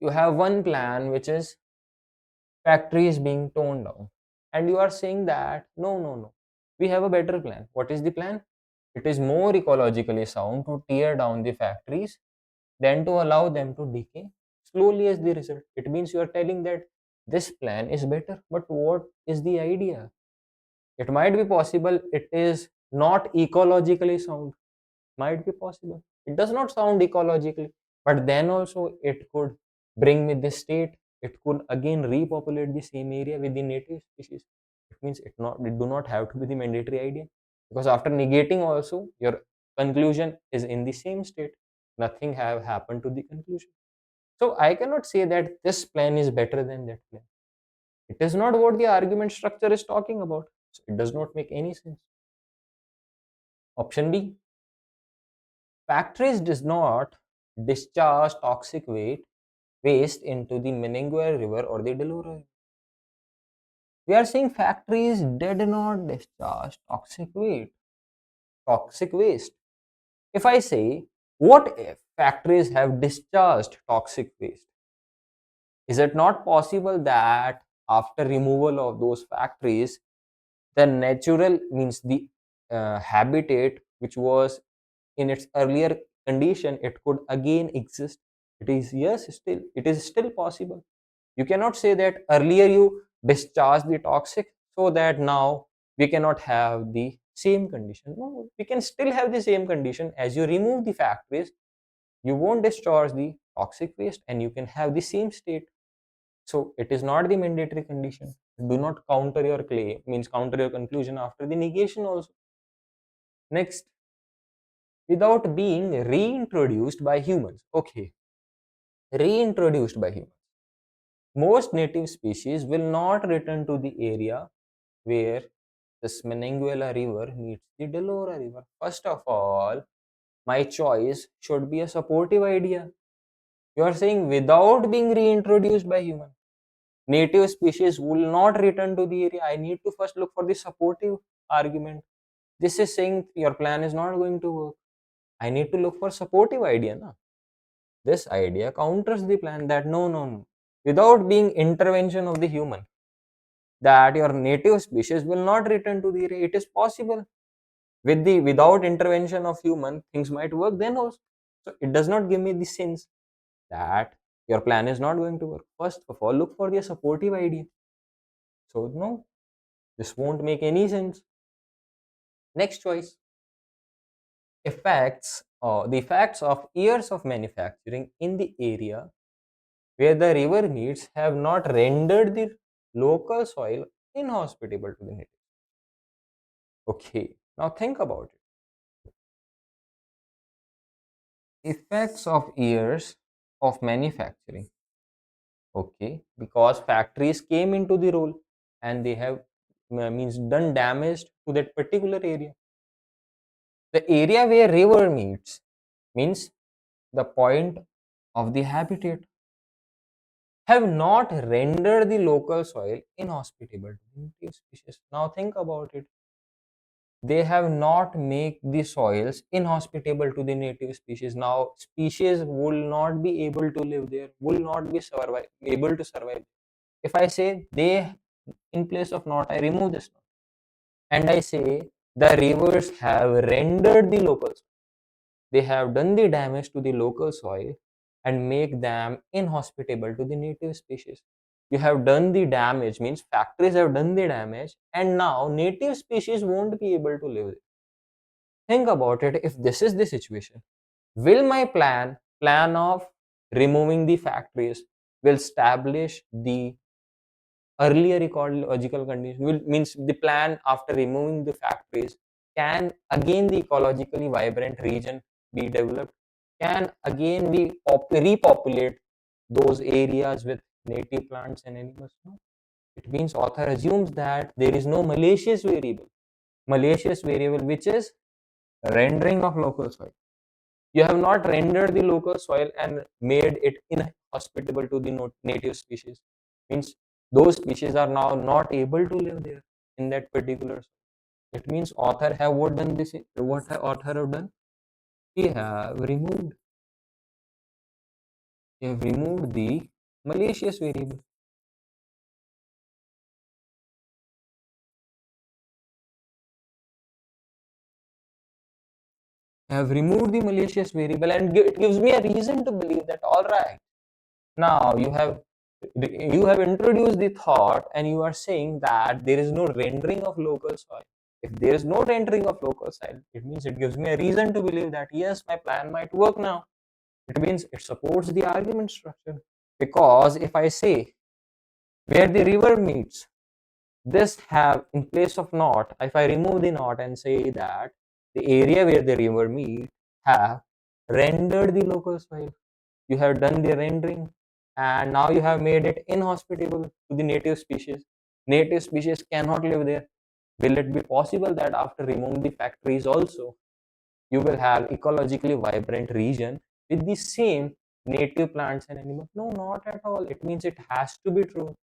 You have one plan which is factories being torn down, and you are saying that no, we have a better plan. What is the plan? It is more ecologically sound to tear down the factories than to allow them to decay slowly as the result. It means you are telling that this plan is better, but what is the idea? It might be possible it is not ecologically sound, might be possible. It does not sound ecologically, but then also it could bring me this state. It could again repopulate the same area with the native species. It means it do not have to be the mandatory idea, because after negating also your conclusion is in the same state. Nothing have happened to the conclusion. So I cannot say that this plan is better than that plan. It is not what the argument structure is talking about. So it does not make any sense. Option B. Factories does not discharge toxic waste into the Menenguer River or the Delaware River. We are saying factories did not discharge toxic waste. If I say, what if factories have discharged toxic waste? Is it not possible that after removal of those factories, the natural, means the habitat which was in its earlier condition, it could again exist? It is, yes, still it is still possible. You cannot say that earlier you discharged the toxic, so that now we cannot have the same condition. No, we can still have the same condition. As you remove the factories, you won't discharge the toxic waste and you can have the same state. So it is not the mandatory condition. Do not counter your claim, means counter your conclusion after the negation also. Next, without being reintroduced by humans. Okay, reintroduced by humans. Most native species will not return to the area where the Smenenguela River meets the Delora River. First of all, my choice should be a supportive idea. You are saying without being reintroduced by human, native species will not return to the area. I need to first look for the supportive argument. This is saying your plan is not going to work. I need to look for supportive idea. Na? This idea counters the plan that no. Without being intervention of the human, that your native species will not return to the area. It is possible. Without intervention of human, things might work then also. So it does not give me the sense that your plan is not going to work. First of all, look for the supportive idea. So no, this won't make any sense. Next choice. The effects of years of manufacturing in the area where the river meets have not rendered the local soil inhospitable to the natives. Okay, now think about it. Effects of years of manufacturing. Okay, because factories came into the role and they have means done damage to that particular area. The area where river meets means the point of the habitat. have not rendered the local soil inhospitable to native species. Now think about it. They have not make the soils inhospitable to the native species. Now species will not be able to live there, will not be able to survive. If I say they, in place of not, I remove this not, and I say the rivers have rendered the local soil. They have done the damage to the local soil and make them inhospitable to the native species. You have done the damage means factories have done the damage, and now native species won't be able to live there. Think about it. If this is the situation, will my plan of removing the factories will establish the earlier ecological condition, will means the plan after removing the factories, can again the ecologically vibrant region be developed, can again we repopulate those areas with native plants and animals? No. It means author assumes that there is no malicious variable which is rendering of local soil. You have not rendered the local soil and made it inhospitable to the native species. Means those species are now not able to live there in that particular soil. It means author have what done this? What author have done? He have removed. He have removed the malicious variable. Have removed the malicious variable, and it gives me a reason to believe that all right, now you have introduced the thought and you are saying that there is no rendering of local soil. If there is no rendering of local soil, it means it gives me a reason to believe that yes, my plan might work now. It means it supports the argument structure, because if I say where the river meets, this have in place of not, if I remove the not and say that the area where the river meet have rendered the local soil, you have done the rendering, and now you have made it inhospitable to the native species. Native species cannot live there. Will it be possible that after removing the factories also, you will have ecologically vibrant region with the same native plants and animals? No, not at all. It means it has to be true.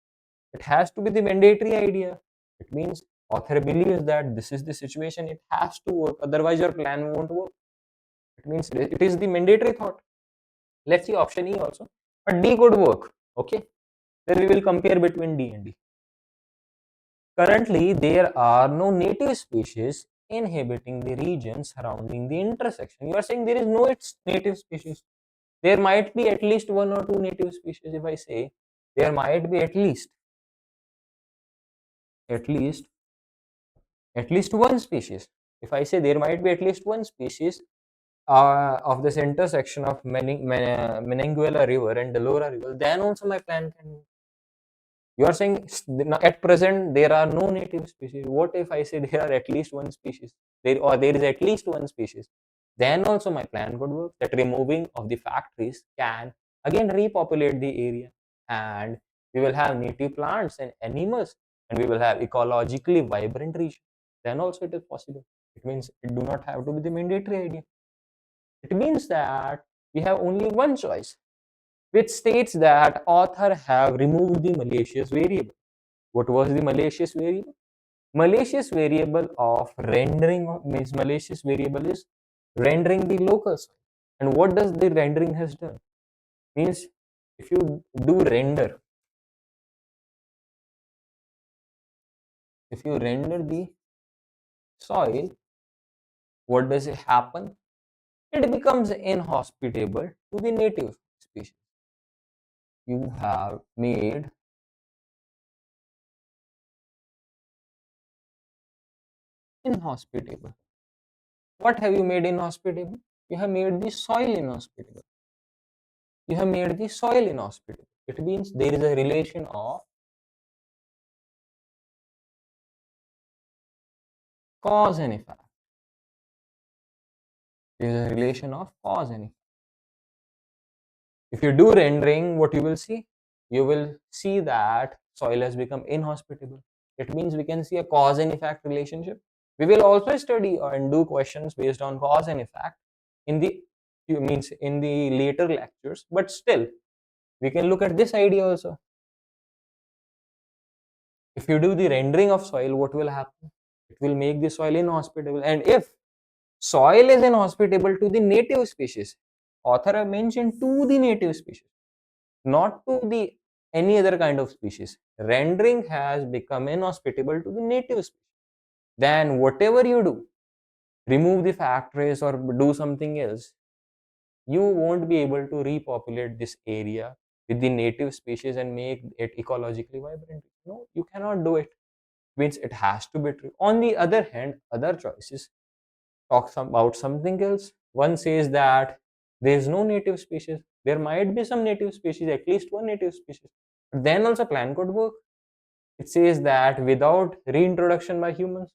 It has to be the mandatory idea. It means author believes that this is the situation, it has to work, otherwise your plan won't work. It means it is the mandatory thought. Let's see option E also. But D could work. Okay. Then we will compare between D and D. Currently, there are no native species inhabiting the region surrounding the intersection. You are saying there is no its native species. There might be at least one or two native species. If I say there might be at least at least one species. If I say there might be at least one species of this intersection of Menanguela River and Delora River, then also my plan can work. You are saying at present there are no native species. What if I say there are at least one species? There is at least one species. Then also my plan could work. That removing of the factories can again repopulate the area, and we will have native plants and animals, and we will have ecologically vibrant region. Then also it is possible. It means it do not have to be the mandatory idea. It means that we have only one choice, which states that author have removed the malicious variable. What was the malicious variable? Malicious variable of rendering means malicious variable is rendering the locus. And what does the rendering has done? Means if you do render, if you render the soil, what does it happen? It becomes inhospitable to the native species. You have made inhospitable. What have you made inhospitable? You have made the soil inhospitable. You have made the soil inhospitable. It means there is a relation of cause and effect. There is a relation of cause and effect. If you do rendering, what you will see? You will see that soil has become inhospitable. It means we can see a cause and effect relationship. We will also study and do questions based on cause and effect in the means in the later lectures, but still We can look at this idea also. If you do the rendering of soil, what will happen? It will make the soil inhospitable. And if soil is inhospitable to the native species, author have mentioned to the native species, not to the any other kind of species. Rendering has become inhospitable to the native species. Then whatever you do, remove the factories or do something else, you won't be able to repopulate this area with the native species and make it ecologically vibrant. No, you cannot do it. Means it has to be true. On the other hand, other choices talks about something else. One says that there is no native species. There might be some native species, at least one native species. But then also plan could work. It says that without reintroduction by humans,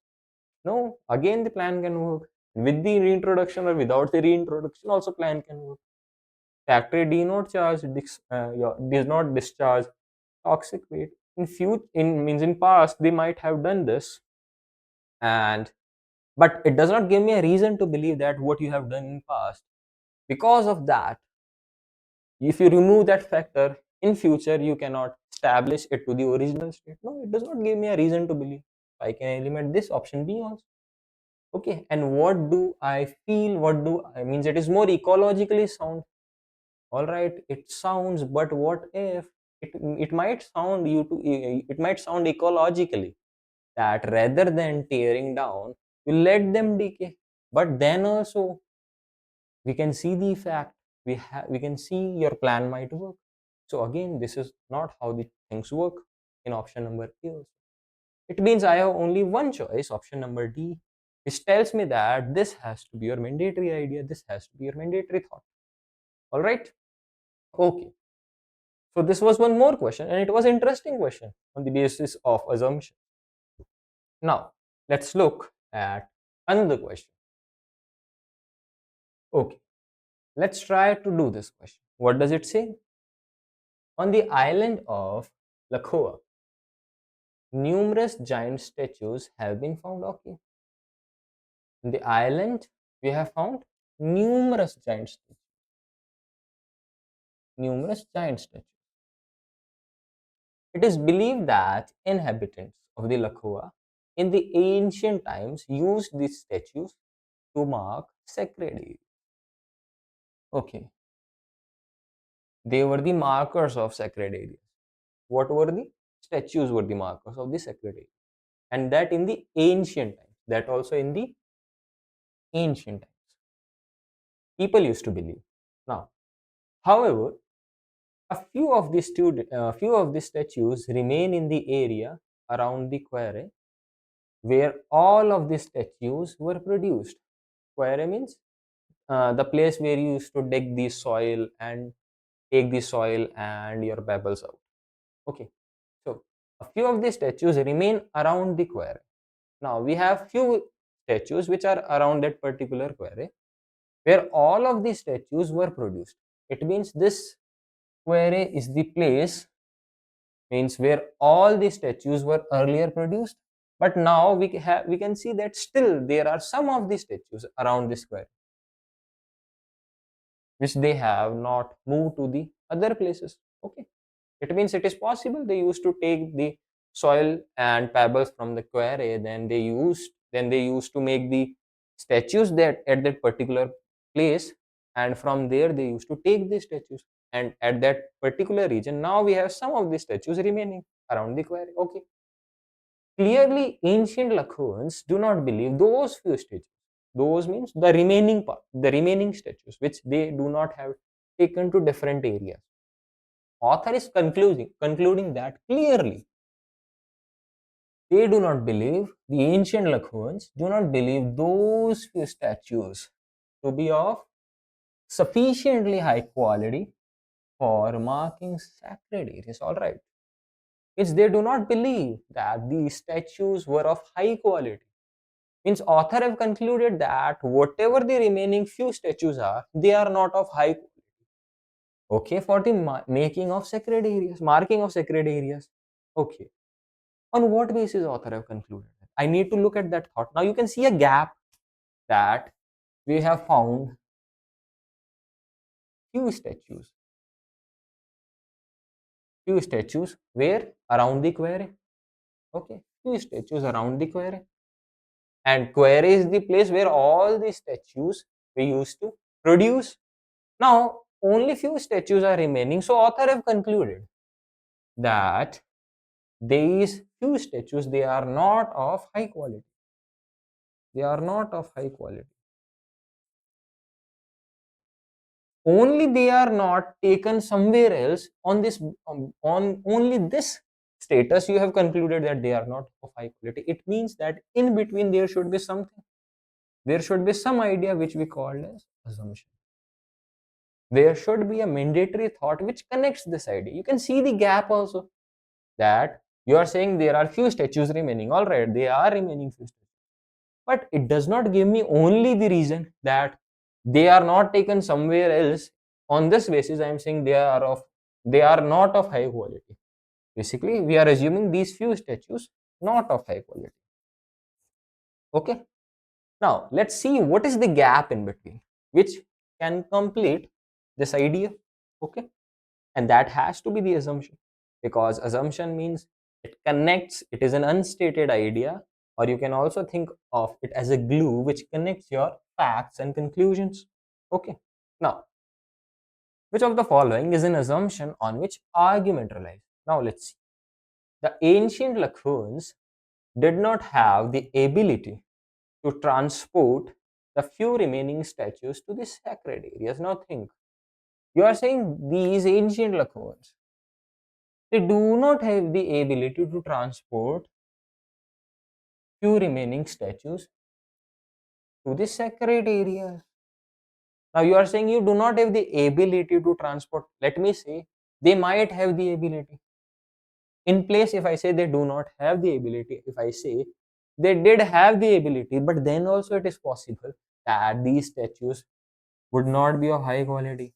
no, again the plan can work. With the reintroduction or without the reintroduction, also plan can work. Factory does not discharge toxic waste. In future, in means in past, they might have done this, and but it does not give me a reason to believe that what you have done in past. Because of that, if you remove that factor, in future you cannot establish it to the original state. No, it does not give me a reason to believe. I can eliminate this option B also. Okay, and what do I feel? What do I means? It is more ecologically sound. All right, it sounds, but what if it might sound you to it might sound ecologically that rather than tearing down, you let them decay. But then also we can see the fact, we can see your plan might work. So again, this is not how the things work in option number A also. It means I have only one choice, option number D, which tells me that this has to be your mandatory idea, this has to be your mandatory thought. All right. Okay, so this was one more question, and it was interesting question on the basis of assumption. Now let's look at another question. Okay, let's try to do this question. What does it say? On the island of Lakhoa, numerous giant statues have been found. Okay. In the island, we have found numerous giant statues. Numerous giant statues. It is believed that inhabitants of the Lakhoa in the ancient times used these statues to mark sacred areas. Okay. They were the markers of sacred areas. What were the statues? Were the markers of the sacred areas. And that in the ancient times. That also in the ancient times. People used to believe. Now, however, few of the statues remain in the area around the quarry where all of the statues were produced. Quarry means the place where you used to dig the soil and take the soil and your pebbles out. Okay, so a few of the statues remain around the quarry. Now we have few statues which are around that particular quarry where all of the statues were produced. It means this quarry is the place means where all the statues were earlier produced, but now we can see that still there are some of the statues around the square which they have not moved to the other places. Okay, it means it is possible they used to take the soil and pebbles from the quarry, then they used to make the statues that at that particular place, and from there they used to take the statues, and at that particular region now we have some of the statues remaining around the quarry. Okay, clearly ancient Lakhans do not believe those few statues. Those means the remaining part, the remaining statues which they do not have taken to different areas. Author is concluding that clearly they do not believe, the ancient Lakhans do not believe those few statues to be of sufficiently high quality for marking sacred areas. All right, it's they do not believe that these statues were of high quality. Means author have concluded that whatever the remaining few statues are, they are not of high quality. Okay, for the making of sacred areas, marking of sacred areas. Okay, on what basis author have concluded that? I need to look at that thought. Now you can see a gap that we have found few statues. Few statues where around the quarry. Okay, few statues around the quarry. And quarry is the place where all the statues we used to produce. Now, only few statues are remaining. So, author have concluded that these few statues, they are not of high quality. They are not of high quality. Only they are not taken somewhere else on this, on only this status you have concluded that they are not of high quality. It means that in between there should be something. There should be some idea which we call as assumption. There should be a mandatory thought which connects this idea. You can see the gap also, that you are saying there are few statues remaining. All right, they are remaining few statues, but it does not give me only the reason that they are not taken somewhere else. On this basis, I am saying they are not of high quality. Basically, we are assuming these few statues not of high quality. Okay. Now let's see what is the gap in between which can complete this idea. Okay. And that has to be the assumption, because assumption means it connects, it is an unstated idea, or you can also think of it as a glue which connects your facts and conclusions. Okay. Now, which of the following is an assumption on which argument relies? Now let's see. The ancient Lakhans did not have the ability to transport the few remaining statues to the sacred areas. Now think, you are saying these ancient Lakhans, they do not have the ability to transport few remaining statues to the sacred areas. Now you are saying you do not have the ability to transport. Let me say they might have the ability. In place, if I say they do not have the ability, if I say they did have the ability, but then also it is possible that these statues would not be of high quality.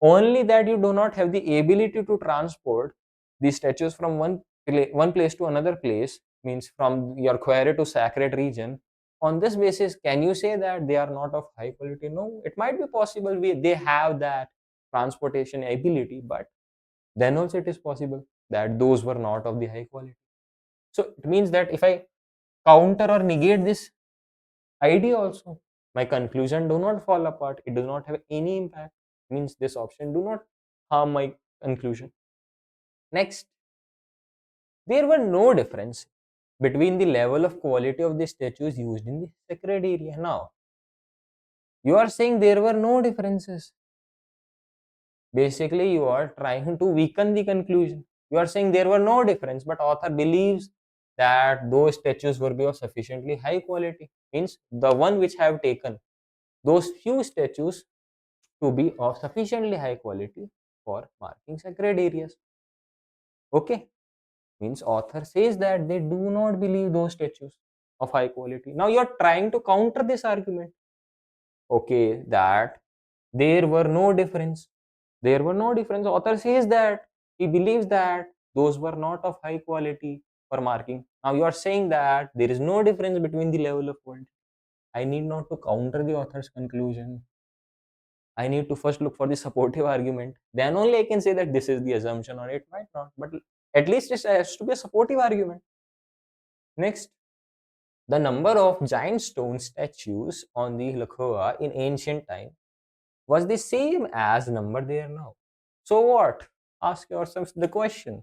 Only that you do not have the ability to transport these statues from one place to another place, means from your quarry to sacred region. On this basis, can you say that they are not of high quality? No, it might be possible they have that transportation ability, but then also it is possible that those were not of the high quality. So it means that if I counter or negate this idea also, my conclusion do not fall apart, it does not have any impact, means this option do not harm my conclusion. Next, there were no difference between the level of quality of the statues used in the sacred area. Now you are saying there were no differences. Basically you are trying to weaken the conclusion. You are saying there were no difference, but author believes that those statues were be of sufficiently high quality, means the one which have taken those few statues to be of sufficiently high quality for marking sacred areas. Okay, means author says that they do not believe those statues of high quality. Now you are trying to counter this argument. Okay, that there were no difference. There were no difference. Author says that he believes that those were not of high quality for marking. Now you are saying that there is no difference between the level of quality. I need not to counter the author's conclusion. I need to first look for the supportive argument. Then only I can say that this is the assumption or it might not. But at least it has to be a supportive argument. Next, the number of giant stone statues on the Lakhoa in ancient time was the same as number there now. So what? Ask yourself the question.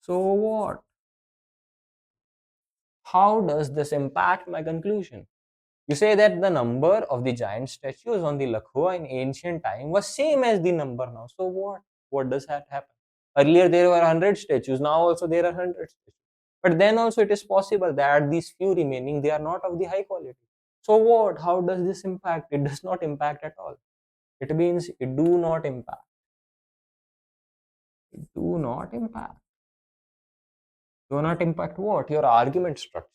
So what? How does this impact my conclusion? You say that the number of the giant statues on the Lakhoa in ancient time was same as the number now. So what? What does that happen? Earlier there were 100 statues, now also there are 100 statues. But then also it is possible that these few remaining, they are not of the high quality. So what? How does this impact? It does not impact at all. It means it do not impact. It do not impact. Do not impact what? Your argument structure.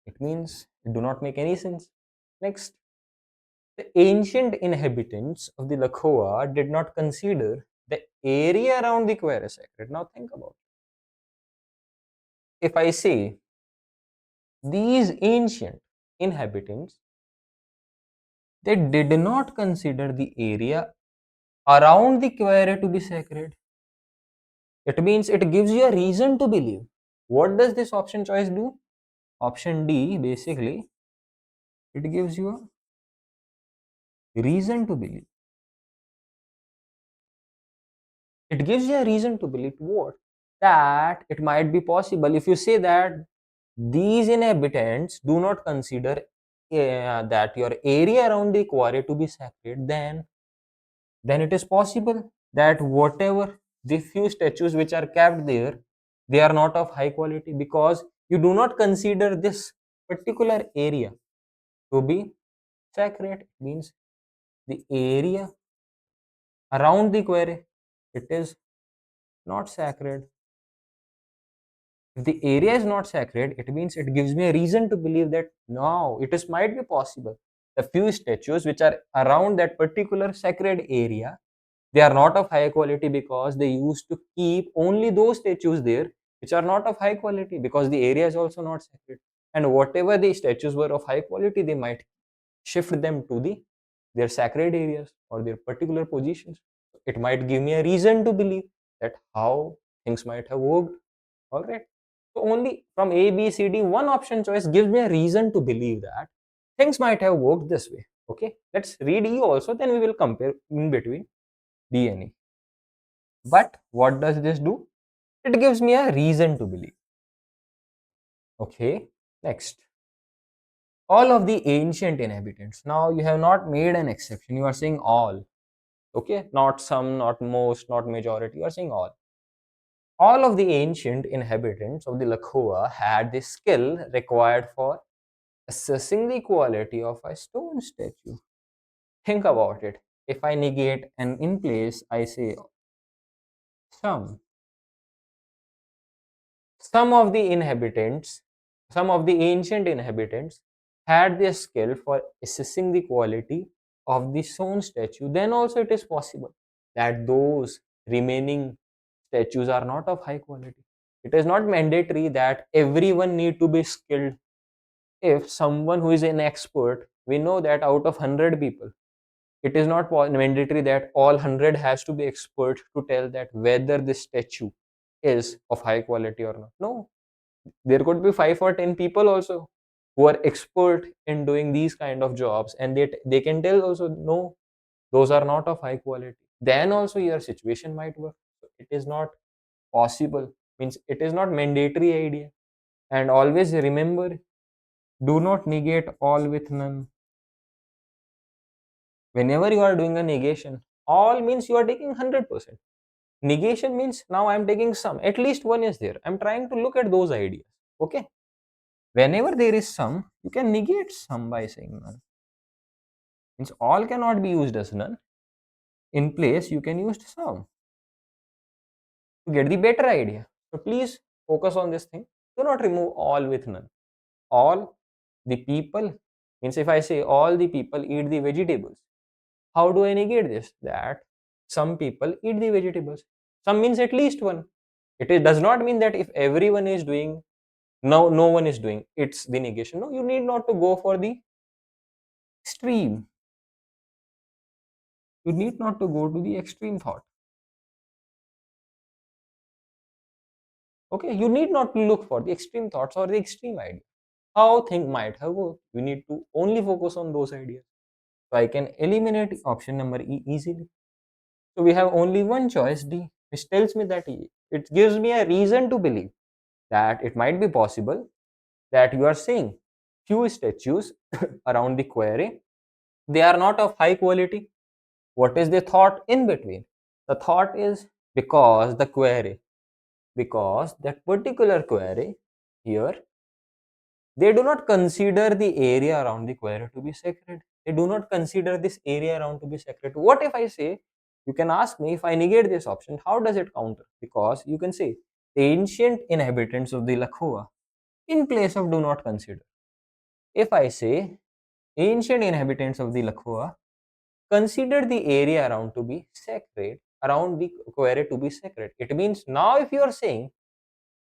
It means it do not make any sense. Next, the ancient inhabitants of the Lakhoa did not consider the area around the Quercus sacred. Now think about it. If I say these ancient inhabitants, they did not consider the area around the Quercus to be sacred. It means it gives you a reason to believe. What does this option choice do? Option D, basically, it gives you a reason to believe. It gives you a reason to believe what? That it might be possible. If you say that these inhabitants do not consider that your area around the quarry to be sacred, then it is possible that whatever the few statues which are kept there, they are not of high quality because you do not consider this particular area to be sacred. It means the area around the quarry, it is not sacred. If the area is not sacred, it means it gives me a reason to believe that no, it is might be possible. The few statues which are around that particular sacred area, they are not of high quality because they used to keep only those statues there which are not of high quality because the area is also not sacred. And whatever the statues were of high quality, they might shift them to their sacred areas or their particular positions. It might give me a reason to believe that how things might have worked. All right. So only from A, B, C, D, one option choice gives me a reason to believe that things might have worked this way. Okay. Let's read E also, then we will compare in between D and E. But what does this do? It gives me a reason to believe. Okay. Next. All of the ancient inhabitants. Now you have not made an exception. You are saying all. Okay. Not some, not most, not majority. You are saying all. All of the ancient inhabitants of the Lakhoa had the skill required for assessing the quality of a stone statue. Think about it. If I negate an in place, I say some. Some of the inhabitants, some of the ancient inhabitants had the skill for assessing the quality of the stone statue. Then also it is possible that those remaining statues are not of high quality. It is not mandatory that everyone need to be skilled. If someone who is an expert, we know that out of 100 people, it is not mandatory that all 100 has to be expert to tell that whether this statue is of high quality or not. No, there could be 5 or 10 people also who are expert in doing these kind of jobs, and they can tell also no, those are not of high quality. Then also your situation might work. It is not possible, means it is not mandatory idea. And always remember, do not negate all with none. Whenever you are doing a negation, all means you are taking 100%. Negation means now I am taking some, at least one is there. I'm trying to look at those ideas. Okay. Whenever there is some, you can negate some by saying none. Means all cannot be used as none. In place, you can use some to get the better idea. So please focus on this thing. Do not remove all with none. All the people, means if I say all the people eat the vegetables, how do I negate this? That some people eat the vegetables. Some means at least one. Does not mean that if everyone is doing, no one is doing. It's the negation. No, you need not to go for the extreme. You need not to go to the extreme thought. Okay, you need not to look for the extreme thoughts or the extreme idea. How things might have worked. You need to only focus on those ideas. So I can eliminate option number E easily. So we have only one choice D, which tells me that it gives me a reason to believe that it might be possible that you are seeing few statues around the quarry. They are not of high quality. What is the thought in between? The thought is because the quarry, because that particular quarry here, they do not consider the area around the quarry to be sacred. They do not consider this area around to be sacred. What if I say, you can ask me if I negate this option, how does it counter? Because you can say the ancient inhabitants of the Lakhoa in place of do not consider. If I say ancient inhabitants of the Lakhoa consider the area around to be sacred, around the quarry to be sacred. It means now if you are saying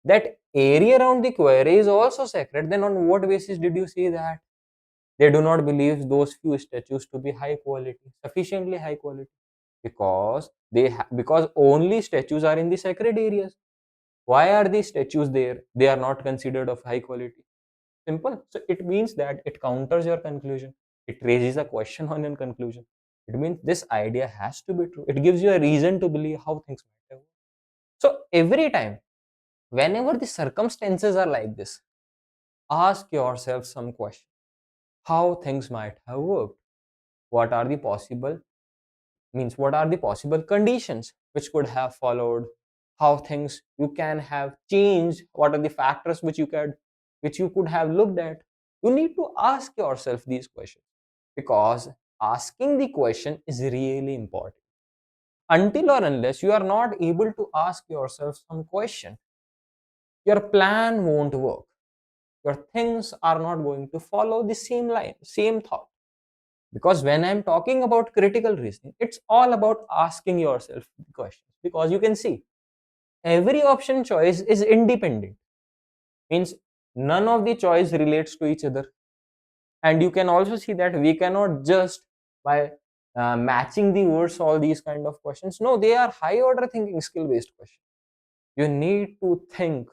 that area around the quarry is also sacred, then on what basis did you say that they do not believe those few statues to be high quality, sufficiently high quality? Because because only statues are in the sacred areas. Why are these statues there? They are not considered of high quality. Simple. So it means that it counters your conclusion. It raises a question on your conclusion. It means this idea has to be true. It gives you a reason to believe how things might have. So every time, whenever the circumstances are like this, ask yourself some question. How things might have worked? What are the possible what are the possible conditions which could have followed? How things you can have changed? What are the factors which you could have looked at? You need to ask yourself these questions, because asking the question is really important. Until or unless you are not able to ask yourself some question, your plan won't work. Your things are not going to follow the same line, same thought. Because when I'm talking about critical reasoning, it's all about asking yourself the questions. Because you can see every option choice is independent, means none of the choice relates to each other. And you can also see that we cannot just by matching the words all these kind of questions. No, they are high order thinking skill based questions. You need to think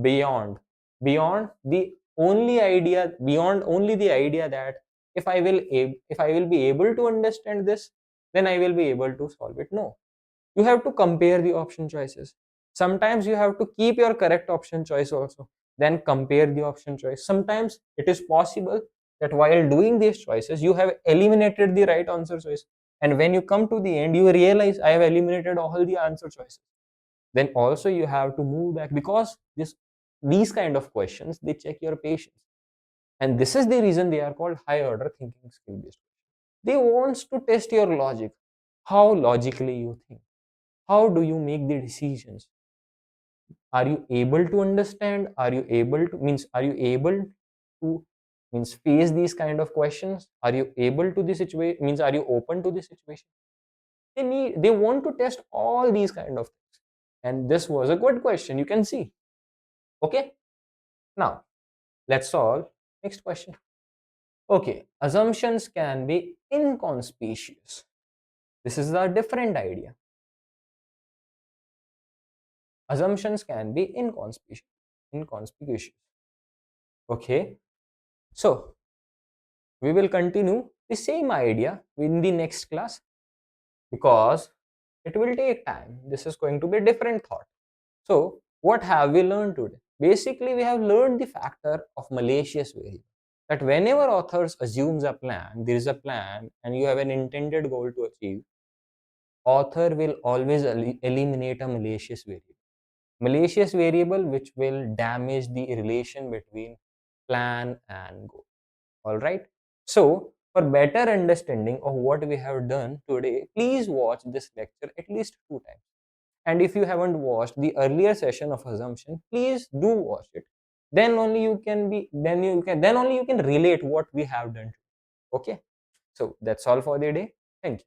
beyond beyond the only idea, beyond only the idea that if I will be able to understand this, then I will be able to solve it. No, you have to compare the option choices. Sometimes you have to keep your correct option choice also, then compare the option choice. Sometimes it is possible that while doing these choices you have eliminated the right answer choice, and when you come to the end you realize I have eliminated all the answer choices. Then also you have to move back, because these kind of questions, they check your patience. And this is the reason they are called high order thinking skill based. They wants to test your logic, how logically you think, how do you make the decisions, are you able to understand, are you able to face these kind of questions, are you able to the situation, are you open to the situation. They want to test all these kind of things. And this was a good question, you can see. Okay, now let's solve next question. Okay, assumptions can be inconspicuous. This is a different idea. Assumptions can be inconspicuous. Okay, so we will continue the same idea in the next class, because it will take time. This is going to be a different thought. So what have we learned today? Basically, we have learned the factor of malicious variable. That whenever authors assumes a plan, there is a plan and you have an intended goal to achieve, author will always eliminate a malicious variable. Malicious variable which will damage the relation between plan and goal. All right. So for better understanding of what we have done today, please watch this lecture at least 2 times. And if you haven't watched the earlier session of assumption, please do watch it. Then only you can relate what we have done. Okay. So that's all for the day. Thank you.